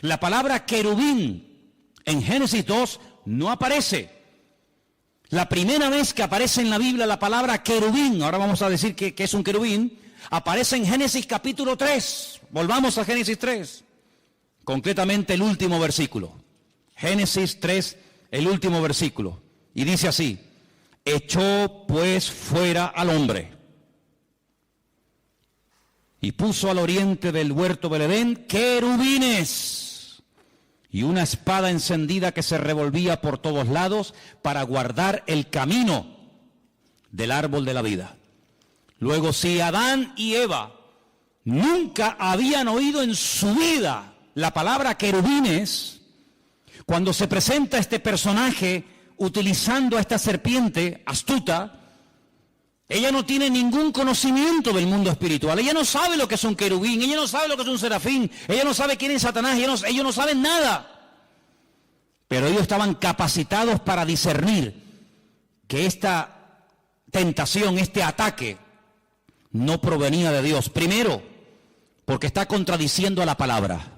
La palabra querubín en Génesis 2 no aparece. La primera vez que aparece en la Biblia la palabra querubín, ahora vamos a decir que es un querubín, aparece en Génesis capítulo 3. Volvamos a Génesis 3. Concretamente el último versículo. Génesis 3, el último versículo. Y dice así: echó pues fuera al hombre y puso al oriente del huerto del Edén querubines y una espada encendida que se revolvía por todos lados para guardar el camino del árbol de la vida. Luego, si Adán y Eva nunca habían oído en su vida la palabra querubines, cuando se presenta este personaje utilizando a esta serpiente astuta, ella no tiene ningún conocimiento del mundo espiritual. Ella no sabe lo que es un querubín, ella no sabe lo que es un serafín, ella no sabe quién es Satanás, ellos no saben nada. Pero ellos estaban capacitados para discernir que esta tentación, este ataque, no provenía de Dios. Primero, porque está contradiciendo a la palabra.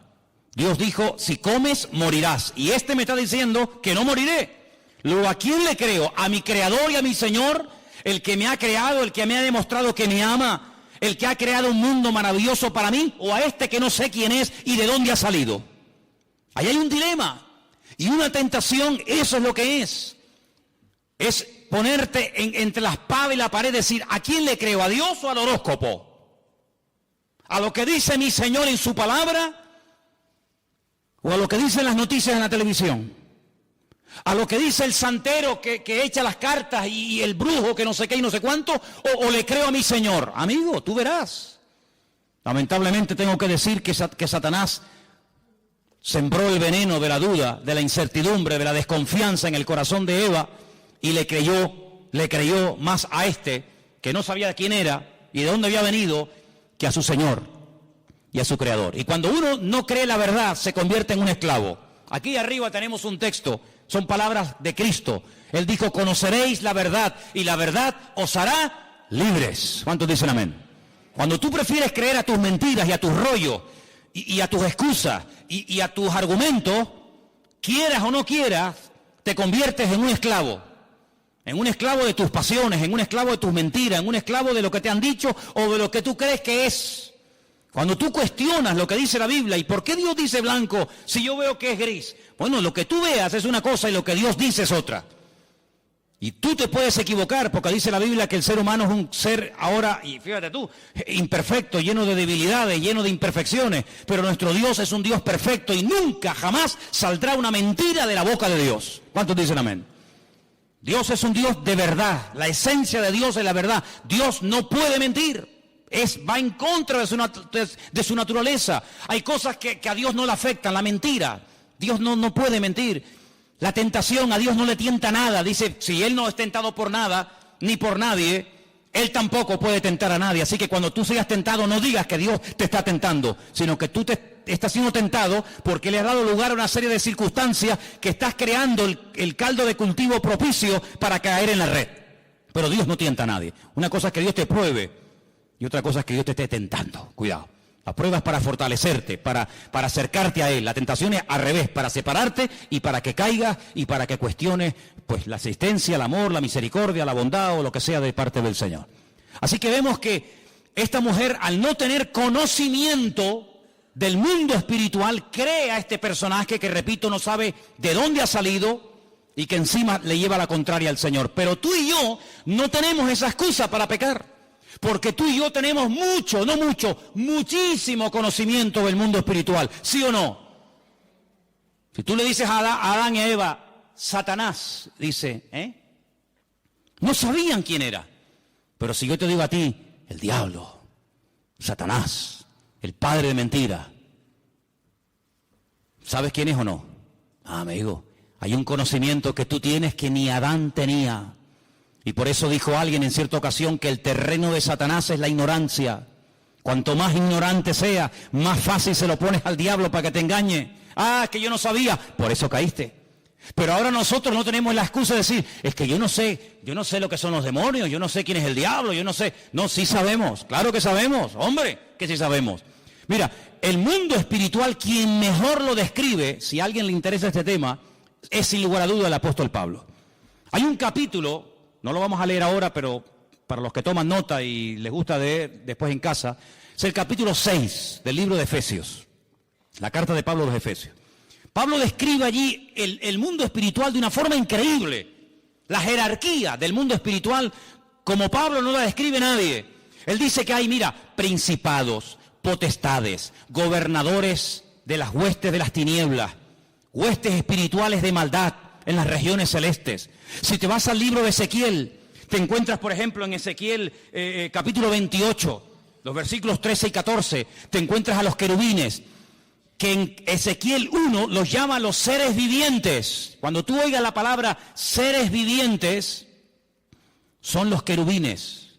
Dios dijo: si comes, morirás. Y este me está diciendo que no moriré. Luego, ¿a quién le creo? ¿A mi Creador y a mi Señor? El que me ha creado, el que me ha demostrado que me ama, el que ha creado un mundo maravilloso para mí, o a este que no sé quién es y de dónde ha salido. Ahí hay un dilema y una tentación. Eso es lo que es ponerte entre la espada y la pared, decir: ¿a quién le creo? ¿A Dios o al horóscopo? ¿A lo que dice mi Señor en su palabra? ¿O a lo que dicen las noticias en la televisión? ¿A lo que dice el santero que echa las cartas y el brujo que no sé qué y no sé cuánto? ¿O le creo a mi Señor? Amigo, tú verás. Lamentablemente tengo que decir que Satanás sembró el veneno de la duda, de la incertidumbre, de la desconfianza en el corazón de Eva, y le creyó más a este, que no sabía quién era y de dónde había venido, que a su Señor y a su Creador. Y cuando uno no cree la verdad, se convierte en un esclavo. Aquí arriba tenemos un texto, son palabras de Cristo. Él dijo: conoceréis la verdad y la verdad os hará libres. ¿Cuántos dicen amén? Cuando tú prefieres creer a tus mentiras y a tus rollos y a tus excusas y a tus argumentos, quieras o no quieras, te conviertes en un esclavo. En un esclavo de tus pasiones, en un esclavo de tus mentiras, en un esclavo de lo que te han dicho o de lo que tú crees que es. Cuando tú cuestionas lo que dice la Biblia, ¿y por qué Dios dice blanco si yo veo que es gris? Bueno, lo que tú veas es una cosa y lo que Dios dice es otra. Y tú te puedes equivocar, porque dice la Biblia que el ser humano es un ser ahora, y fíjate tú, imperfecto, lleno de debilidades, lleno de imperfecciones, pero nuestro Dios es un Dios perfecto y nunca, jamás saldrá una mentira de la boca de Dios. ¿Cuántos dicen amén? Dios es un Dios de verdad, la esencia de Dios es la verdad. Dios no puede mentir. Va en contra de su naturaleza. Hay cosas que a Dios no le afectan, la mentira. Dios no puede mentir. La tentación, a Dios no le tienta nada. Dice: si Él no es tentado por nada, ni por nadie, Él tampoco puede tentar a nadie. Así que cuando tú seas tentado, no digas que Dios te está tentando, sino que tú estás siendo tentado porque le has dado lugar a una serie de circunstancias que estás creando el caldo de cultivo propicio para caer en la red. Pero Dios no tienta a nadie. Una cosa es que Dios te pruebe y otra cosa es que Dios te esté tentando. Cuidado. La prueba es para fortalecerte, para acercarte a Él. La tentación es al revés, para separarte y para que caigas y para que cuestiones pues la existencia, el amor, la misericordia, la bondad o lo que sea de parte del Señor. Así que vemos que esta mujer, al no tener conocimiento del mundo espiritual, cree a este personaje que, repito, no sabe de dónde ha salido y que encima le lleva la contraria al Señor. Pero tú y yo no tenemos esa excusa para pecar. Porque tú y yo tenemos muchísimo conocimiento del mundo espiritual, ¿sí o no? Si tú le dices a Adán y a Eva, Satanás, dice, no sabían quién era. Pero si yo te digo a ti, el diablo, Satanás, el padre de mentira, ¿sabes quién es o no? Amigo, hay un conocimiento que tú tienes que ni Adán tenía. Y por eso dijo alguien en cierta ocasión que el terreno de Satanás es la ignorancia. Cuanto más ignorante sea, más fácil se lo pones al diablo para que te engañe. Ah, es que yo no sabía, por eso caíste. Pero ahora nosotros no tenemos la excusa de decir: es que yo no sé lo que son los demonios, yo no sé quién es el diablo, yo no sé. No, sí sabemos, claro que sabemos, hombre, que sí sabemos. Mira, el mundo espiritual, quien mejor lo describe, si a alguien le interesa este tema, es sin lugar a duda el apóstol Pablo. Hay un capítulo, no lo vamos a leer ahora, pero para los que toman nota y les gusta leer después en casa, es el capítulo 6 del libro de Efesios, la carta de Pablo a los Efesios. Pablo describe allí el mundo espiritual de una forma increíble, la jerarquía del mundo espiritual como Pablo no la describe nadie. Él dice que hay, mira, principados, potestades, gobernadores de las huestes de las tinieblas, huestes espirituales de maldad en las regiones celestes. Si te vas al libro de Ezequiel, te encuentras, por ejemplo, en Ezequiel capítulo 28, los versículos 13 y 14, te encuentras a los querubines, que en Ezequiel 1 los llama los seres vivientes. Cuando tú oigas la palabra seres vivientes, son los querubines.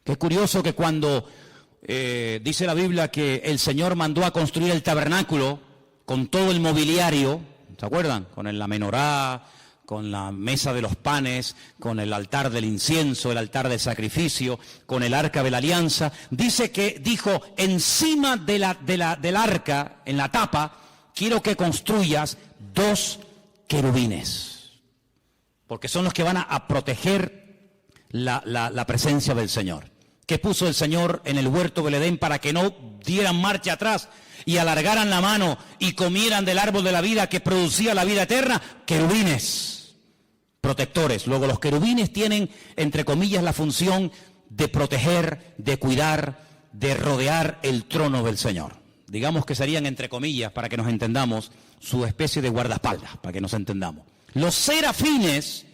Qué curioso que cuando dice la Biblia que el Señor mandó a construir el tabernáculo con todo el mobiliario, ¿se acuerdan? Con la menorá, con la mesa de los panes, con el altar del incienso, el altar del sacrificio, con el arca de la alianza. Dice que dijo, encima del arca, en la tapa, quiero que construyas 2 querubines, porque son los que van a proteger la presencia del Señor. ¿Qué puso el Señor en el huerto del Edén para que no dieran marcha atrás y alargaran la mano y comieran del árbol de la vida que producía la vida eterna? Querubines, protectores. Luego los querubines tienen, entre comillas, la función de proteger, de cuidar, de rodear el trono del Señor. Digamos que serían, entre comillas, para que nos entendamos, su especie de guardaespaldas, para que nos entendamos. Los serafines,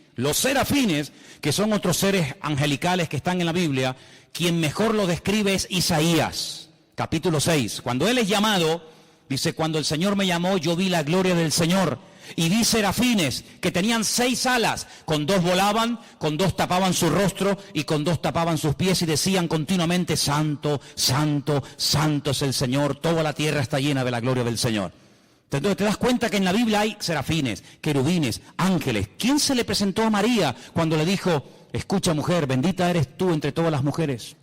que son otros seres angelicales que están en la Biblia, quien mejor lo describe es Isaías, capítulo 6. Cuando él es llamado, dice, cuando el Señor me llamó, yo vi la gloria del Señor. Y vi serafines que tenían 6 alas, con 2 volaban, con 2 tapaban su rostro y con 2 tapaban sus pies y decían continuamente, santo, santo, santo es el Señor, toda la tierra está llena de la gloria del Señor. Entonces te das cuenta que en la Biblia hay serafines, querubines, ángeles. ¿Quién se le presentó a María cuando le dijo, escucha mujer, bendita eres tú entre todas las mujeres?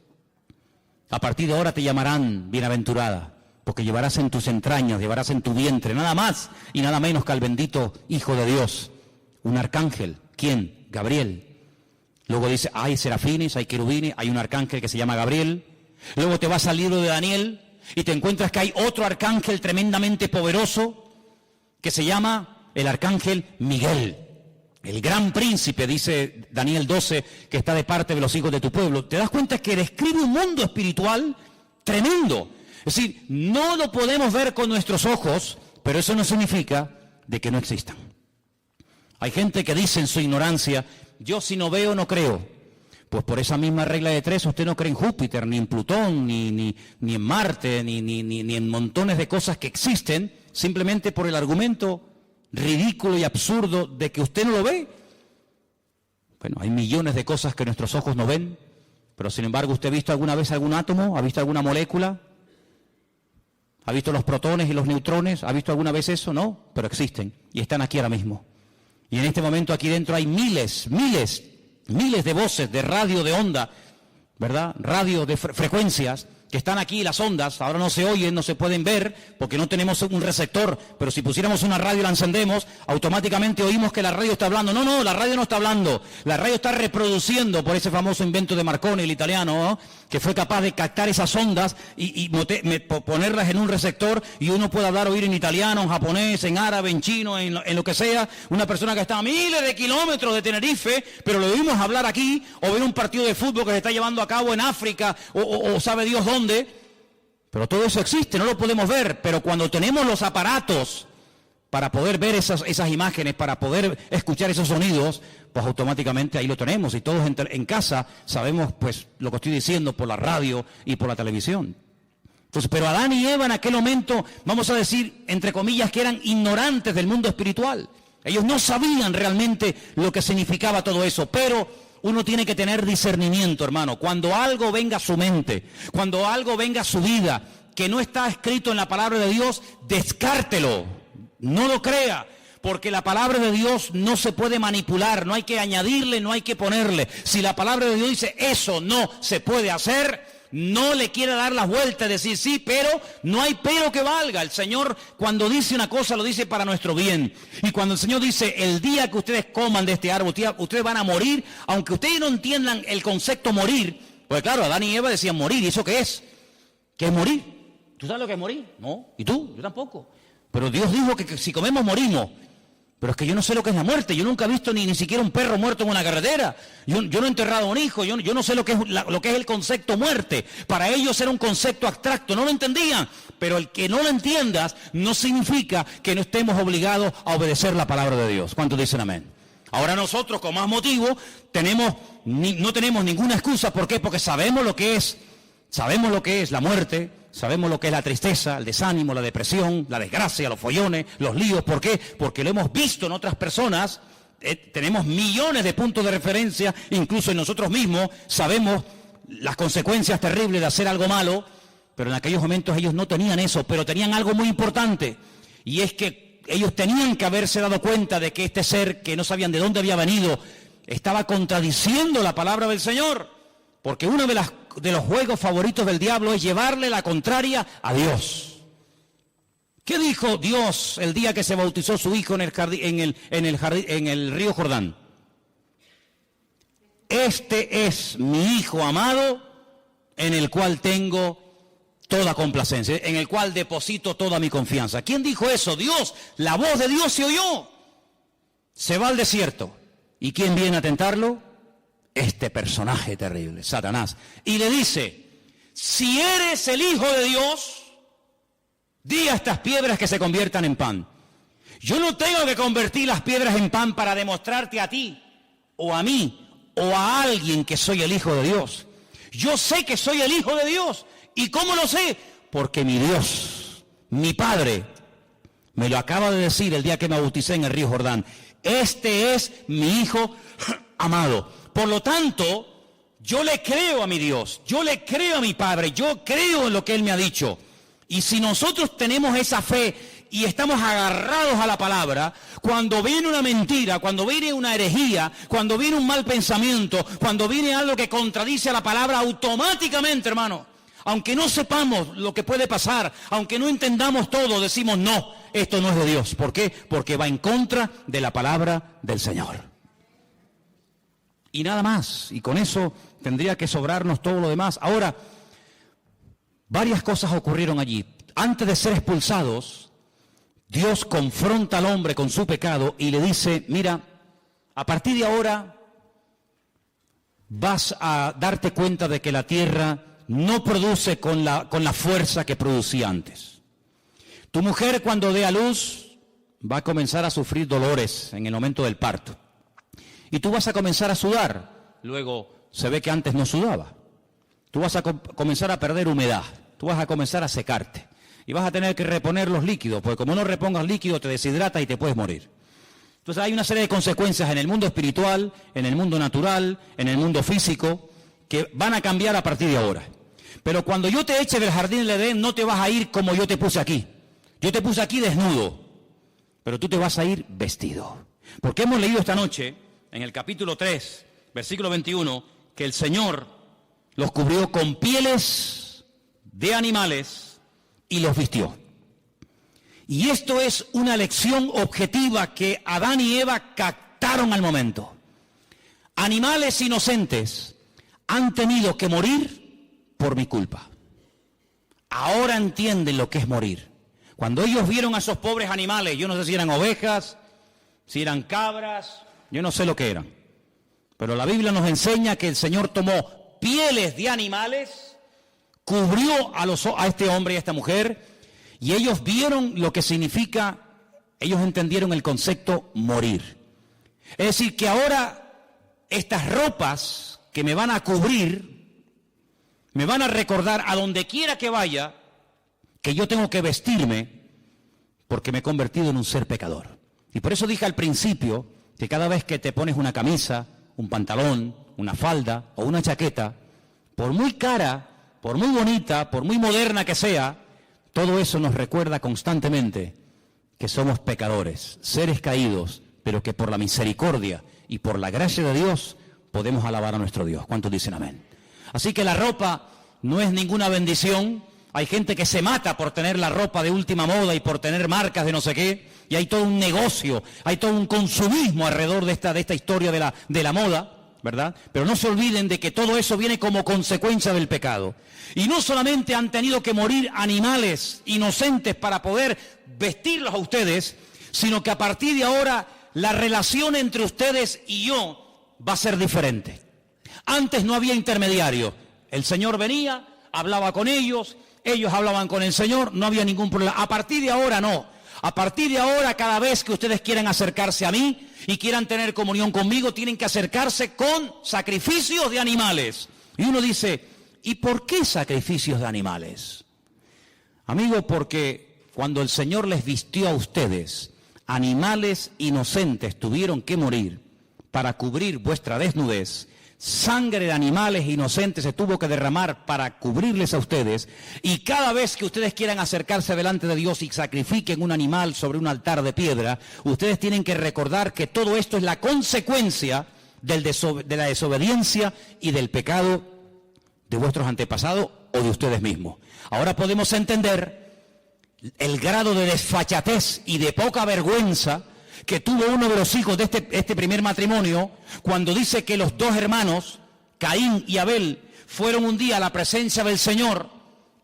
A partir de ahora te llamarán bienaventurada, porque llevarás en tus entrañas, llevarás en tu vientre, nada más y nada menos que al bendito Hijo de Dios, un arcángel. ¿Quién? Gabriel. Luego dice, hay serafines, hay querubines, hay un arcángel que se llama Gabriel. Luego te vas al libro de Daniel y te encuentras que hay otro arcángel tremendamente poderoso que se llama el arcángel Miguel, el gran príncipe, dice Daniel 12, que está de parte de los hijos de tu pueblo. Te das cuenta que describe un mundo espiritual tremendo. Es decir, no lo podemos ver con nuestros ojos, pero eso no significa de que no existan. Hay gente que dice en su ignorancia, yo si no veo no creo. Pues por esa misma regla de 3 usted no cree en Júpiter, ni en Plutón, ni en Marte, ni en montones de cosas que existen, simplemente por el argumento ridículo y absurdo de que usted no lo ve. Bueno, hay millones de cosas que nuestros ojos no ven, pero sin embargo, ¿usted ha visto alguna vez algún átomo? ¿Ha visto alguna molécula? ¿Ha visto los protones y los neutrones? ¿Ha visto alguna vez eso? No, pero existen y están aquí ahora mismo. Y en este momento aquí dentro hay miles de voces, de radio, de onda, ¿verdad? Radio de frecuencias que están aquí, las ondas, ahora no se oyen, no se pueden ver, porque no tenemos un receptor, pero si pusiéramos una radio y la encendemos, automáticamente oímos que la radio está hablando. No, la radio no está hablando, la radio está reproduciendo por ese famoso invento de Marconi, el italiano, ¿no? Que fue capaz de captar esas ondas y ponerlas en un receptor y uno puede hablar, oír en italiano, en japonés, en árabe, en chino, en lo que sea. Una persona que está a miles de kilómetros de Tenerife, pero lo oímos hablar aquí, o ver un partido de fútbol que se está llevando a cabo en África, o sabe Dios dónde. Pero todo eso existe, no lo podemos ver, pero cuando tenemos los aparatos para poder ver esas imágenes, para poder escuchar esos sonidos, pues automáticamente ahí lo tenemos y todos en casa sabemos pues lo que estoy diciendo por la radio y por la televisión. Entonces, pero Adán y Eva en aquel momento, vamos a decir, entre comillas, que eran ignorantes del mundo espiritual. Ellos no sabían realmente lo que significaba todo eso, pero uno tiene que tener discernimiento, hermano. Cuando algo venga a su mente, cuando algo venga a su vida, que no está escrito en la palabra de Dios, descártelo, no lo crea, porque la palabra de Dios no se puede manipular, no hay que añadirle, no hay que ponerle. Si la palabra de Dios dice eso no se puede hacer, no le quiere dar las vueltas, decir sí, pero no hay pero que valga. El Señor cuando dice una cosa lo dice para nuestro bien. Y cuando el Señor dice, el día que ustedes coman de este árbol, ustedes van a morir, aunque ustedes no entiendan el concepto morir, pues claro, Adán y Eva decían morir, ¿y eso qué es? ¿Qué es morir? ¿Tú sabes lo que es morir? No. ¿Y tú? Yo tampoco. Pero Dios dijo que si comemos morimos. Pero es que yo no sé lo que es la muerte. Yo nunca he visto ni siquiera un perro muerto en una carretera. Yo no he enterrado a un hijo. Yo no sé lo que es el concepto muerte. Para ellos era un concepto abstracto. No lo entendían. Pero el que no lo entiendas no significa que no estemos obligados a obedecer la palabra de Dios. ¿Cuántos dicen amén? Ahora nosotros, con más motivo, no tenemos ninguna excusa. ¿Por qué? Porque sabemos lo que es. Sabemos lo que es la muerte. Sabemos lo que es la tristeza, el desánimo, la depresión, la desgracia, los follones, los líos. ¿Por qué? Porque lo hemos visto en otras personas. Tenemos millones de puntos de referencia, incluso en nosotros mismos. Sabemos las consecuencias terribles de hacer algo malo, pero en aquellos momentos ellos no tenían eso, pero tenían algo muy importante. Y es que ellos tenían que haberse dado cuenta de que este ser, que no sabían de dónde había venido, estaba contradiciendo la palabra del Señor. Porque uno de los juegos favoritos del diablo es llevarle la contraria a Dios. ¿Qué dijo Dios el día que se bautizó su hijo en el río Jordán? Este es mi hijo amado, en el cual tengo toda complacencia, en el cual deposito toda mi confianza. ¿Quién dijo eso? Dios. La voz de Dios se oyó. Se va al desierto. ¿Y quién viene a tentarlo? Este personaje terrible, Satanás. Y le dice, si eres el Hijo de Dios, di a estas piedras que se conviertan en pan. Yo no tengo que convertir las piedras en pan para demostrarte a ti, o a mí, o a alguien que soy el Hijo de Dios. Yo sé que soy el Hijo de Dios. ¿Y cómo lo sé? Porque mi Dios, mi Padre, me lo acaba de decir el día que me bauticé en el río Jordán. Este es mi Hijo amado. Por lo tanto, yo le creo a mi Dios, yo le creo a mi Padre, yo creo en lo que Él me ha dicho. Y si nosotros tenemos esa fe y estamos agarrados a la palabra, cuando viene una mentira, cuando viene una herejía, cuando viene un mal pensamiento, cuando viene algo que contradice a la palabra, automáticamente, hermano, aunque no sepamos lo que puede pasar, aunque no entendamos todo, decimos no, esto no es de Dios. ¿Por qué? Porque va en contra de la palabra del Señor. Y nada más, y con eso tendría que sobrarnos todo lo demás. Ahora, varias cosas ocurrieron allí. Antes de ser expulsados, Dios confronta al hombre con su pecado y le dice, mira, a partir de ahora vas a darte cuenta de que la tierra no produce con la fuerza que producía antes. Tu mujer cuando dé a luz va a comenzar a sufrir dolores en el momento del parto. Y tú vas a comenzar a sudar. Luego se ve que antes no sudaba. Tú vas a comenzar a perder humedad. Tú vas a comenzar a secarte. Y vas a tener que reponer los líquidos, porque como no repongas líquido te deshidrata y te puedes morir. Entonces hay una serie de consecuencias en el mundo espiritual, en el mundo natural, en el mundo físico, que van a cambiar a partir de ahora. Pero cuando yo te eche del jardín del Edén, no te vas a ir como yo te puse aquí. Yo te puse aquí desnudo, pero tú te vas a ir vestido. Porque hemos leído esta noche, en el capítulo 3, versículo 21, que el Señor los cubrió con pieles de animales y los vistió. Y esto es una lección objetiva que Adán y Eva captaron al momento. Animales inocentes han tenido que morir por mi culpa. Ahora entienden lo que es morir. Cuando ellos vieron a esos pobres animales, yo no sé si eran ovejas, si eran cabras, yo no sé lo que eran. Pero la Biblia nos enseña que el Señor tomó pieles de animales, cubrió a este hombre y a esta mujer, y ellos vieron lo que significa, ellos entendieron el concepto morir. Es decir, que ahora estas ropas que me van a cubrir, me van a recordar a donde quiera que vaya, que yo tengo que vestirme porque me he convertido en un ser pecador. Y por eso dije al principio que cada vez que te pones una camisa, un pantalón, una falda o una chaqueta, por muy cara, por muy bonita, por muy moderna que sea, todo eso nos recuerda constantemente que somos pecadores, seres caídos, pero que por la misericordia y por la gracia de Dios podemos alabar a nuestro Dios. ¿Cuántos dicen amén? Así que la ropa no es ninguna bendición. Hay gente que se mata por tener la ropa de última moda y por tener marcas de no sé qué, y hay todo un negocio, hay todo un consumismo alrededor de esta historia de la moda, ¿verdad? Pero no se olviden de que todo eso viene como consecuencia del pecado. Y no solamente han tenido que morir animales inocentes para poder vestirlos a ustedes, sino que a partir de ahora la relación entre ustedes y yo va a ser diferente. Antes no había intermediario. El Señor venía, hablaba con ellos, ellos hablaban con el Señor, no había ningún problema. A partir de ahora no. A partir de ahora, cada vez que ustedes quieran acercarse a mí y quieran tener comunión conmigo, tienen que acercarse con sacrificios de animales. Y uno dice, ¿y por qué sacrificios de animales? Amigo, porque cuando el Señor les vistió a ustedes, animales inocentes tuvieron que morir para cubrir vuestra desnudez. Sangre de animales inocentes se tuvo que derramar para cubrirles a ustedes, y cada vez que ustedes quieran acercarse delante de Dios y sacrifiquen un animal sobre un altar de piedra, ustedes tienen que recordar que todo esto es la consecuencia de la desobediencia y del pecado de vuestros antepasados o de ustedes mismos. Ahora podemos entender el grado de desfachatez y de poca vergüenza que tuvo uno de los hijos de este primer matrimonio, cuando dice que los dos hermanos, Caín y Abel, fueron un día a la presencia del Señor.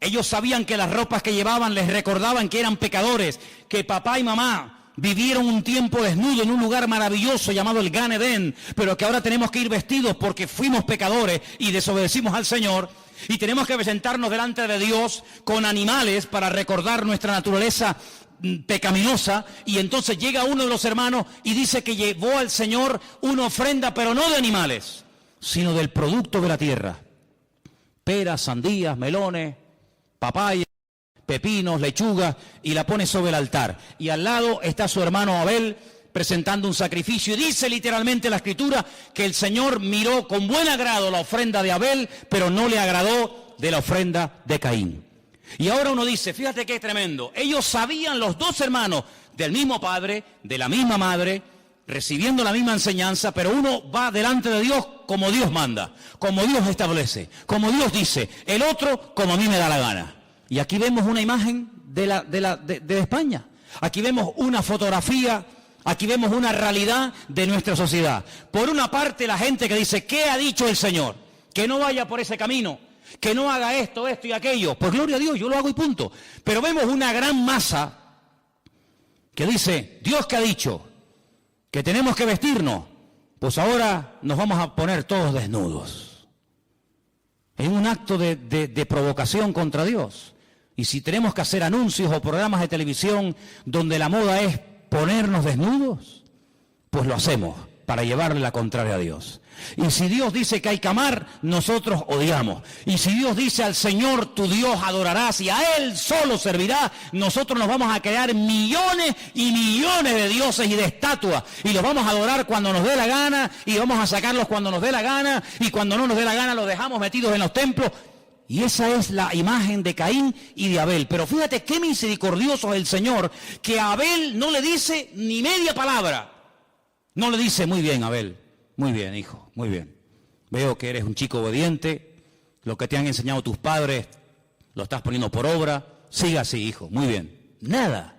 Ellos sabían que las ropas que llevaban les recordaban que eran pecadores, que papá y mamá vivieron un tiempo desnudo en un lugar maravilloso llamado el Gan Edén, pero que ahora tenemos que ir vestidos porque fuimos pecadores y desobedecimos al Señor, y tenemos que presentarnos delante de Dios con animales para recordar nuestra naturaleza pecaminosa. Y entonces llega uno de los hermanos y dice que llevó al Señor una ofrenda, pero no de animales, sino del producto de la tierra: peras, sandías, melones, papayas, pepinos, lechugas, y la pone sobre el altar. Y al lado está su hermano Abel presentando un sacrificio, y dice literalmente la Escritura que el Señor miró con buen agrado la ofrenda de Abel, pero no le agradó de la ofrenda de Caín. Y ahora uno dice, fíjate qué tremendo, ellos sabían, los dos hermanos, del mismo padre, de la misma madre, recibiendo la misma enseñanza, pero uno va delante de Dios como Dios manda, como Dios establece, como Dios dice, el otro como a mí me da la gana. Y aquí vemos una imagen de España, aquí vemos una fotografía, aquí vemos una realidad de nuestra sociedad. Por una parte, la gente que dice, ¿qué ha dicho el Señor? Que no vaya por ese camino, que no haga esto y aquello. Pues gloria a Dios, yo lo hago y punto. Pero vemos una gran masa que dice, Dios que ha dicho que tenemos que vestirnos, pues ahora nos vamos a poner todos desnudos. Es un acto de provocación contra Dios. Y si tenemos que hacer anuncios o programas de televisión donde la moda es ponernos desnudos, pues lo hacemos para llevarle la contraria a Dios. Y si Dios dice que hay que amar, nosotros odiamos. Y si Dios dice al Señor tu Dios adorarás y a Él solo servirás, nosotros nos vamos a crear millones y millones de dioses y de estatuas, y los vamos a adorar cuando nos dé la gana, y vamos a sacarlos cuando nos dé la gana, y cuando no nos dé la gana los dejamos metidos en los templos. Y esa es la imagen de Caín y de Abel. Pero fíjate qué misericordioso es el Señor, que a Abel no le dice ni media palabra. No le dice, muy bien, Abel, muy bien, hijo, muy bien. Veo que eres un chico obediente, lo que te han enseñado tus padres lo estás poniendo por obra, siga así, hijo, muy bien. Nada.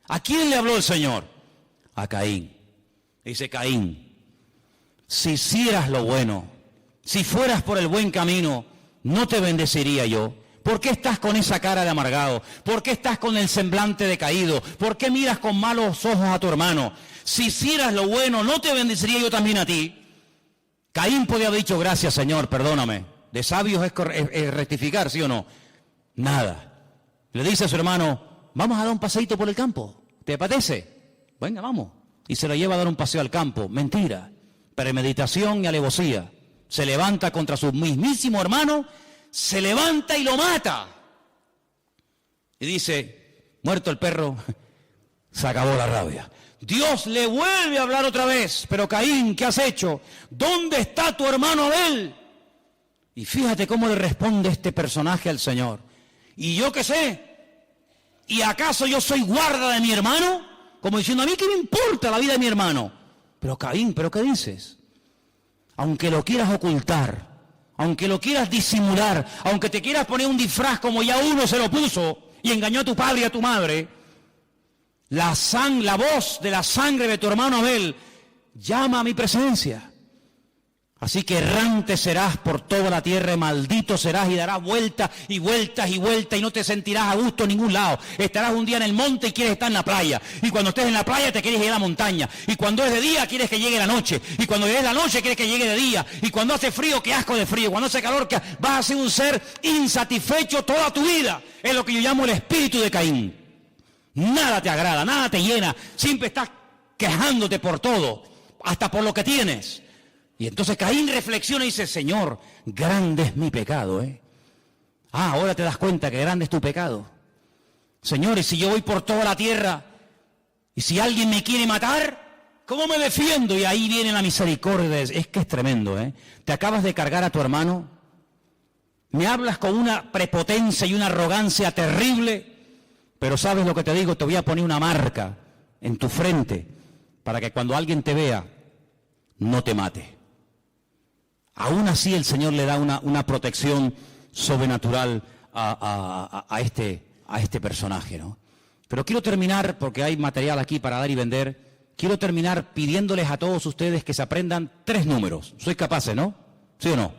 ¿A quién le habló el Señor? A Caín. Dice, Caín, si hicieras lo bueno, si fueras por el buen camino, ¿no te bendeciría yo? ¿Por qué estás con esa cara de amargado? ¿Por qué estás con el semblante decaído? ¿Por qué miras con malos ojos a tu hermano? Si hicieras lo bueno, ¿no te bendeciría yo también a ti? Caín podía haber dicho, gracias Señor, perdóname. De sabios es rectificar, ¿sí o no? Nada. Le dice a su hermano, vamos a dar un paseíto por el campo. ¿Te apetece? Venga, vamos. Y se lo lleva a dar un paseo al campo. Mentira. Premeditación y alevosía. Se levanta contra su mismísimo hermano, se levanta y lo mata. Y dice, muerto el perro, se acabó la rabia. Dios le vuelve a hablar otra vez, pero Caín, ¿qué has hecho? ¿Dónde está tu hermano Abel? Y fíjate cómo le responde este personaje al Señor. ¿Y yo qué sé? ¿Y acaso yo soy guarda de mi hermano? Como diciendo, a mí qué me importa la vida de mi hermano. Pero Caín, ¿pero qué dices? Aunque lo quieras ocultar, aunque lo quieras disimular, aunque te quieras poner un disfraz como ya uno se lo puso y engañó a tu padre y a tu madre, la voz de la sangre de tu hermano Abel llama a mi presencia. Así que errante serás por toda la tierra, maldito serás y darás vueltas y vueltas y vueltas y no te sentirás a gusto en ningún lado. Estarás un día en el monte y quieres estar en la playa. Y cuando estés en la playa te quieres ir a la montaña. Y cuando es de día quieres que llegue la noche. Y cuando llegue la noche quieres que llegue de día. Y cuando hace frío, qué asco de frío. Cuando hace calor, que vas a ser un ser insatisfecho toda tu vida. Es lo que yo llamo el espíritu de Caín. Nada te agrada, nada te llena. Siempre estás quejándote por todo, hasta por lo que tienes. Y entonces Caín reflexiona y dice, Señor, grande es mi pecado, ahora te das cuenta que grande es tu pecado. Señor, y si yo voy por toda la tierra, y si alguien me quiere matar, ¿cómo me defiendo? Y ahí viene la misericordia. Es que es tremendo, Te acabas de cargar a tu hermano, me hablas con una prepotencia y una arrogancia terrible, pero ¿sabes lo que te digo? Te voy a poner una marca en tu frente, para que cuando alguien te vea, no te mate. Aún así el Señor le da una protección sobrenatural a este personaje, ¿no? Pero quiero terminar, porque hay material aquí para dar y vender, quiero terminar pidiéndoles a todos ustedes que se aprendan 3 números. ¿Sois capaces, no? ¿Sí o no?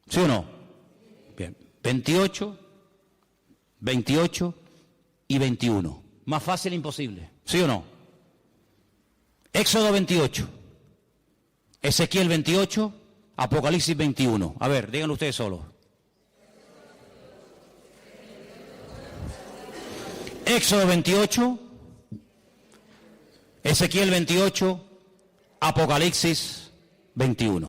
¿Sí o no? Bien. 28, 28 y 21. Más fácil e imposible. ¿Sí o no? Éxodo 28. Ezequiel 28, Apocalipsis 21. A ver, díganlo ustedes solos. Éxodo 28, Ezequiel 28, Apocalipsis 21.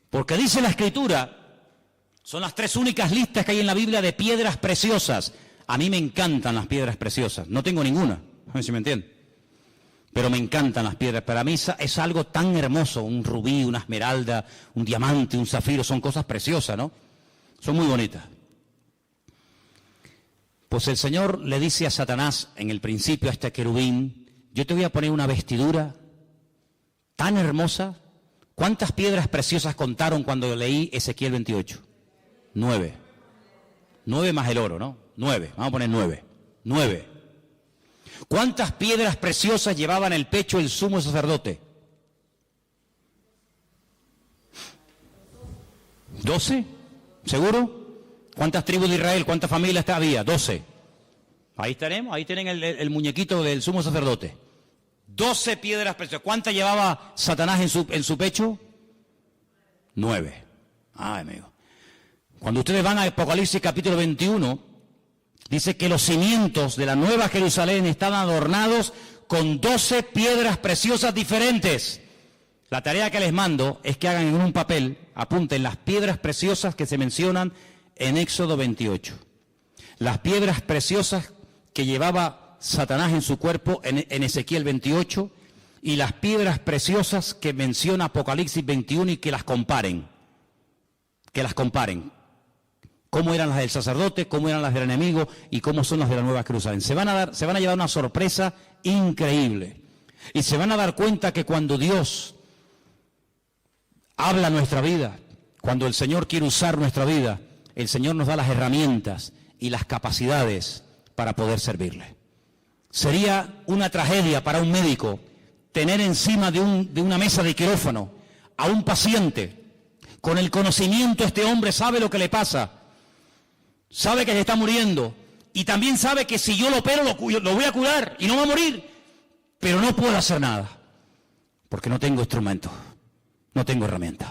Porque dice la Escritura, son las 3 únicas listas que hay en la Biblia de piedras preciosas. A mí me encantan las piedras preciosas, no tengo ninguna, a ver si me entienden. Pero me encantan las piedras, para mí es algo tan hermoso, un rubí, una esmeralda, un diamante, un zafiro, son cosas preciosas, ¿no? Son muy bonitas. Pues el Señor le dice a Satanás en el principio a este querubín, yo te voy a poner una vestidura tan hermosa. ¿Cuántas piedras preciosas contaron cuando leí Ezequiel 28? 9. 9 más el oro, ¿no? 9. Vamos a poner 9. 9. ¿Cuántas piedras preciosas llevaba en el pecho el sumo sacerdote? 12. ¿Seguro? ¿Cuántas tribus de Israel? ¿Cuántas familias había? 12. Ahí tenemos, ahí tienen el muñequito del sumo sacerdote. 12 piedras preciosas. ¿Cuántas llevaba Satanás en su pecho? 9. Ay, amigo. Cuando ustedes van a Apocalipsis capítulo 21, dice que los cimientos de la nueva Jerusalén estaban adornados con 12 piedras preciosas diferentes. La tarea que les mando es que hagan en un papel, apunten las piedras preciosas que se mencionan en Éxodo 28. Las piedras preciosas que llevaba Satanás en su cuerpo en Ezequiel 28 y las piedras preciosas que menciona Apocalipsis 21 y que las comparen. Que las comparen. Cómo eran las del sacerdote, cómo eran las del enemigo y cómo son las de la Nueva Jerusalén. Se van a llevar una sorpresa increíble. Y se van a dar cuenta que cuando Dios habla nuestra vida, cuando el Señor quiere usar nuestra vida, el Señor nos da las herramientas y las capacidades para poder servirle. Sería una tragedia para un médico tener encima de una mesa de quirófano a un paciente. Con el conocimiento este hombre sabe lo que le pasa, sabe que se está muriendo y también sabe que si yo lo opero lo voy a curar y no va a morir, pero no puedo hacer nada porque no tengo instrumentos, no tengo herramientas.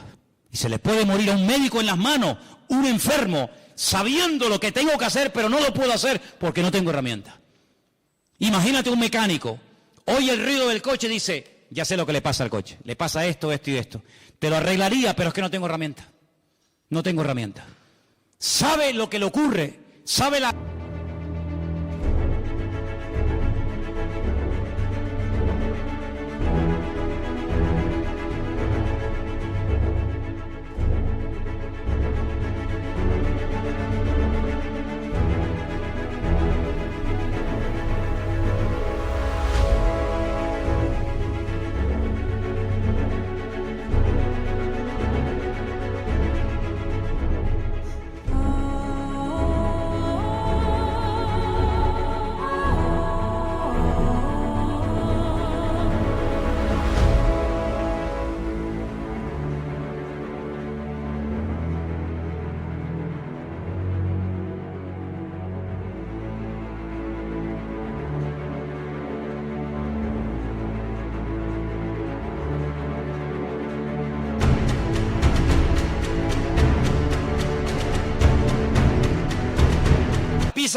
Y se le puede morir a un médico en las manos, un enfermo, sabiendo lo que tengo que hacer, pero no lo puedo hacer porque no tengo herramientas. Imagínate un mecánico, oye el ruido del coche y dice, ya sé lo que le pasa al coche, le pasa esto, esto y esto. Te lo arreglaría, pero es que no tengo herramientas. No tengo herramientas. Sabe lo que le ocurre, sabe la...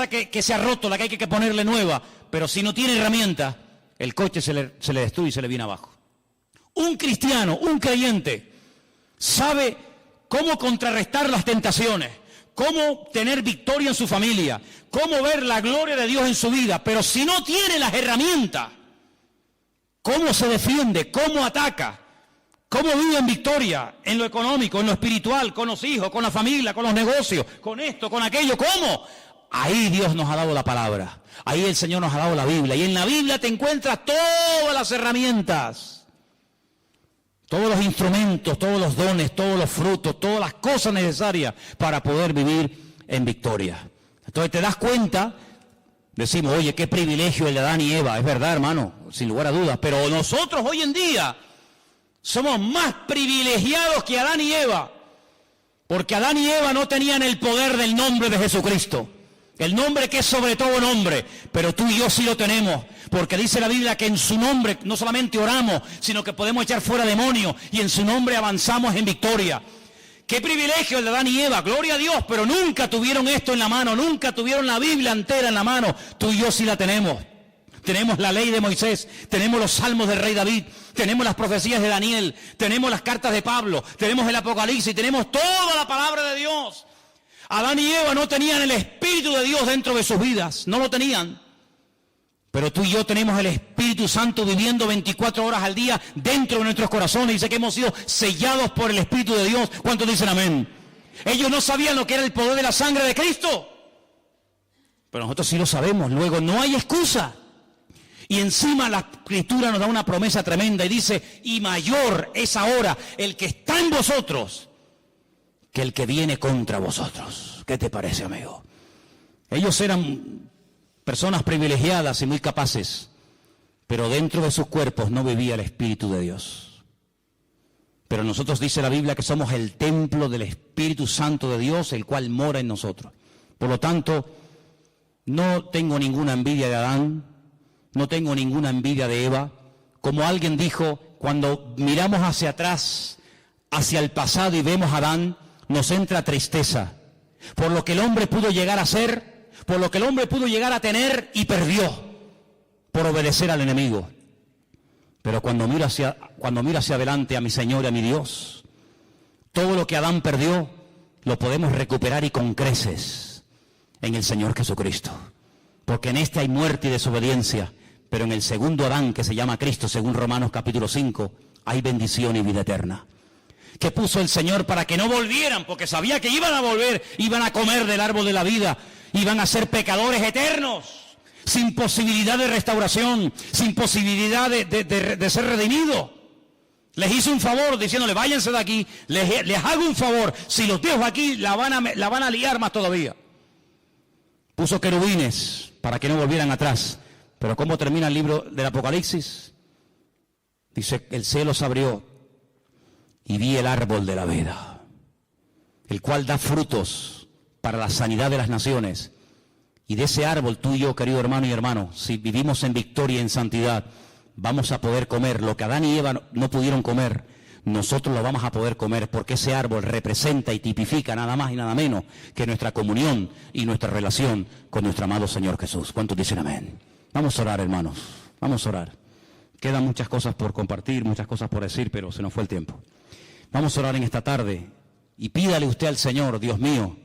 Que se ha roto, la que hay que ponerle nueva, pero si no tiene herramienta, el coche se le destruye y se le viene abajo. Un cristiano, un creyente, sabe cómo contrarrestar las tentaciones, cómo tener victoria en su familia, cómo ver la gloria de Dios en su vida, pero si no tiene las herramientas, cómo se defiende, cómo ataca, cómo vive en victoria, en lo económico, en lo espiritual, con los hijos, con la familia, con los negocios, con esto, con aquello, ¿cómo? Ahí Dios nos ha dado la palabra, ahí el Señor nos ha dado la Biblia, y en la Biblia te encuentras todas las herramientas, todos los instrumentos, todos los dones, todos los frutos, todas las cosas necesarias para poder vivir en victoria. Entonces te das cuenta, decimos, oye, qué privilegio el de Adán y Eva, es verdad, hermano, sin lugar a dudas, pero nosotros hoy en día somos más privilegiados que Adán y Eva, porque Adán y Eva no tenían el poder del nombre de Jesucristo. El nombre que es sobre todo nombre, pero tú y yo sí lo tenemos, porque dice la Biblia que en su nombre no solamente oramos, sino que podemos echar fuera demonios y en su nombre avanzamos en victoria. Qué privilegio el de Adán y Eva, gloria a Dios, pero nunca tuvieron esto en la mano, nunca tuvieron la Biblia entera en la mano. Tú y yo sí la tenemos. Tenemos la ley de Moisés, tenemos los salmos del rey David, tenemos las profecías de Daniel, tenemos las cartas de Pablo, tenemos el Apocalipsis, tenemos toda la palabra de Dios. Adán y Eva no tenían el Espíritu de Dios dentro de sus vidas, no lo tenían. Pero tú y yo tenemos el Espíritu Santo viviendo 24 horas al día dentro de nuestros corazones. Dice que hemos sido sellados por el Espíritu de Dios. ¿Cuántos dicen amén? Ellos no sabían lo que era el poder de la sangre de Cristo, pero nosotros sí lo sabemos. Luego no hay excusa. Y encima la Escritura nos da una promesa tremenda y dice, y mayor es ahora el que está en vosotros que el que viene contra vosotros. ¿Qué te parece, amigo? Ellos eran personas privilegiadas y muy capaces, pero dentro de sus cuerpos no vivía el Espíritu de Dios. Pero nosotros dice la Biblia que somos el templo del Espíritu Santo de Dios, el cual mora en nosotros. Por lo tanto, no tengo ninguna envidia de Adán, no tengo ninguna envidia de Eva. Como alguien dijo, cuando miramos hacia atrás, hacia el pasado y vemos a Adán, nos entra tristeza por lo que el hombre pudo llegar a ser, por lo que el hombre pudo llegar a tener y perdió por obedecer al enemigo. Pero cuando miro hacia adelante a mi Señor y a mi Dios, todo lo que Adán perdió lo podemos recuperar y con creces en el Señor Jesucristo. Porque en este hay muerte y desobediencia, pero en el segundo Adán, que se llama Cristo, según Romanos capítulo 5, hay bendición y vida eterna. Que puso el Señor para que no volvieran, porque sabía que iban a volver, iban a comer del árbol de la vida, iban a ser pecadores eternos, sin posibilidad de restauración, sin posibilidad de ser redimidos. Les hizo un favor diciéndole, váyanse de aquí, les hago un favor, si los dejo aquí la van a liar más todavía. Puso querubines para que no volvieran atrás. Pero ¿cómo termina el libro del Apocalipsis? Dice, el cielo se abrió y vi el árbol de la vida, el cual da frutos para la sanidad de las naciones. Y de ese árbol tú y yo, querido hermano y hermano, si vivimos en victoria y en santidad, vamos a poder comer lo que Adán y Eva no pudieron comer. Nosotros lo vamos a poder comer porque ese árbol representa y tipifica nada más y nada menos que nuestra comunión y nuestra relación con nuestro amado Señor Jesús. ¿Cuántos dicen amén? Vamos a orar, hermanos, vamos a orar. Quedan muchas cosas por compartir, muchas cosas por decir, pero se nos fue el tiempo. Vamos a orar en esta tarde y pídale usted al Señor, Dios mío,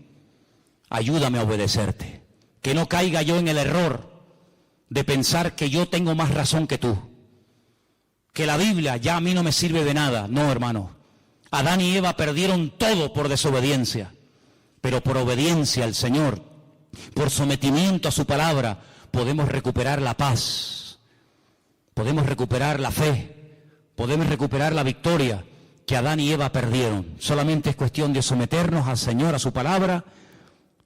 ayúdame a obedecerte. Que no caiga yo en el error de pensar que yo tengo más razón que tú. Que la Biblia ya a mí no me sirve de nada. No, hermano. Adán y Eva perdieron todo por desobediencia. Pero por obediencia al Señor, por sometimiento a su palabra, podemos recuperar la paz. Podemos recuperar la fe. Podemos recuperar la victoria que Adán y Eva perdieron. Solamente es cuestión de someternos al Señor, a su palabra,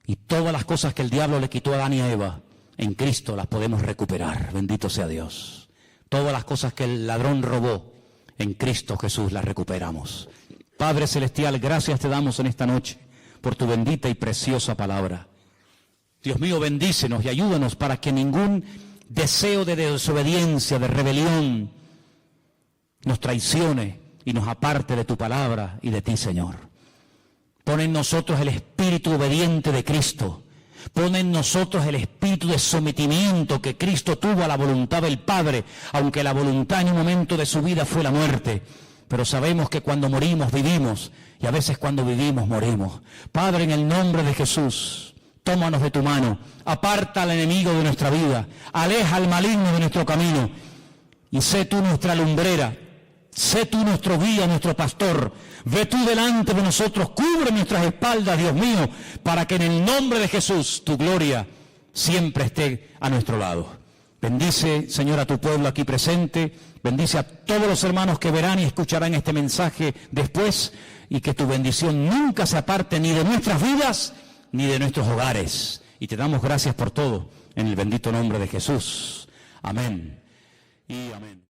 y todas las cosas que el diablo le quitó a Adán y a Eva, en Cristo las podemos recuperar. Bendito sea Dios. Todas las cosas que el ladrón robó, en Cristo Jesús las recuperamos. Padre Celestial, gracias te damos en esta noche por tu bendita y preciosa palabra. Dios mío, bendícenos y ayúdanos para que ningún deseo de desobediencia, de rebelión, nos traicione y nos aparte de tu palabra y de ti, Señor. Pon en nosotros el espíritu obediente de Cristo. Pon en nosotros el espíritu de sometimiento que Cristo tuvo a la voluntad del Padre, aunque la voluntad en un momento de su vida fue la muerte. Pero sabemos que cuando morimos, vivimos, y a veces cuando vivimos, morimos. Padre, en el nombre de Jesús, tómanos de tu mano, aparta al enemigo de nuestra vida, aleja al maligno de nuestro camino, y sé tú nuestra lumbrera. Sé tú nuestro guía, nuestro pastor. Ve tú delante de nosotros, cubre nuestras espaldas, Dios mío, para que en el nombre de Jesús tu gloria siempre esté a nuestro lado. Bendice, Señor, a tu pueblo aquí presente. Bendice a todos los hermanos que verán y escucharán este mensaje después, y que tu bendición nunca se aparte ni de nuestras vidas ni de nuestros hogares. Y te damos gracias por todo, en el bendito nombre de Jesús. Amén y amén.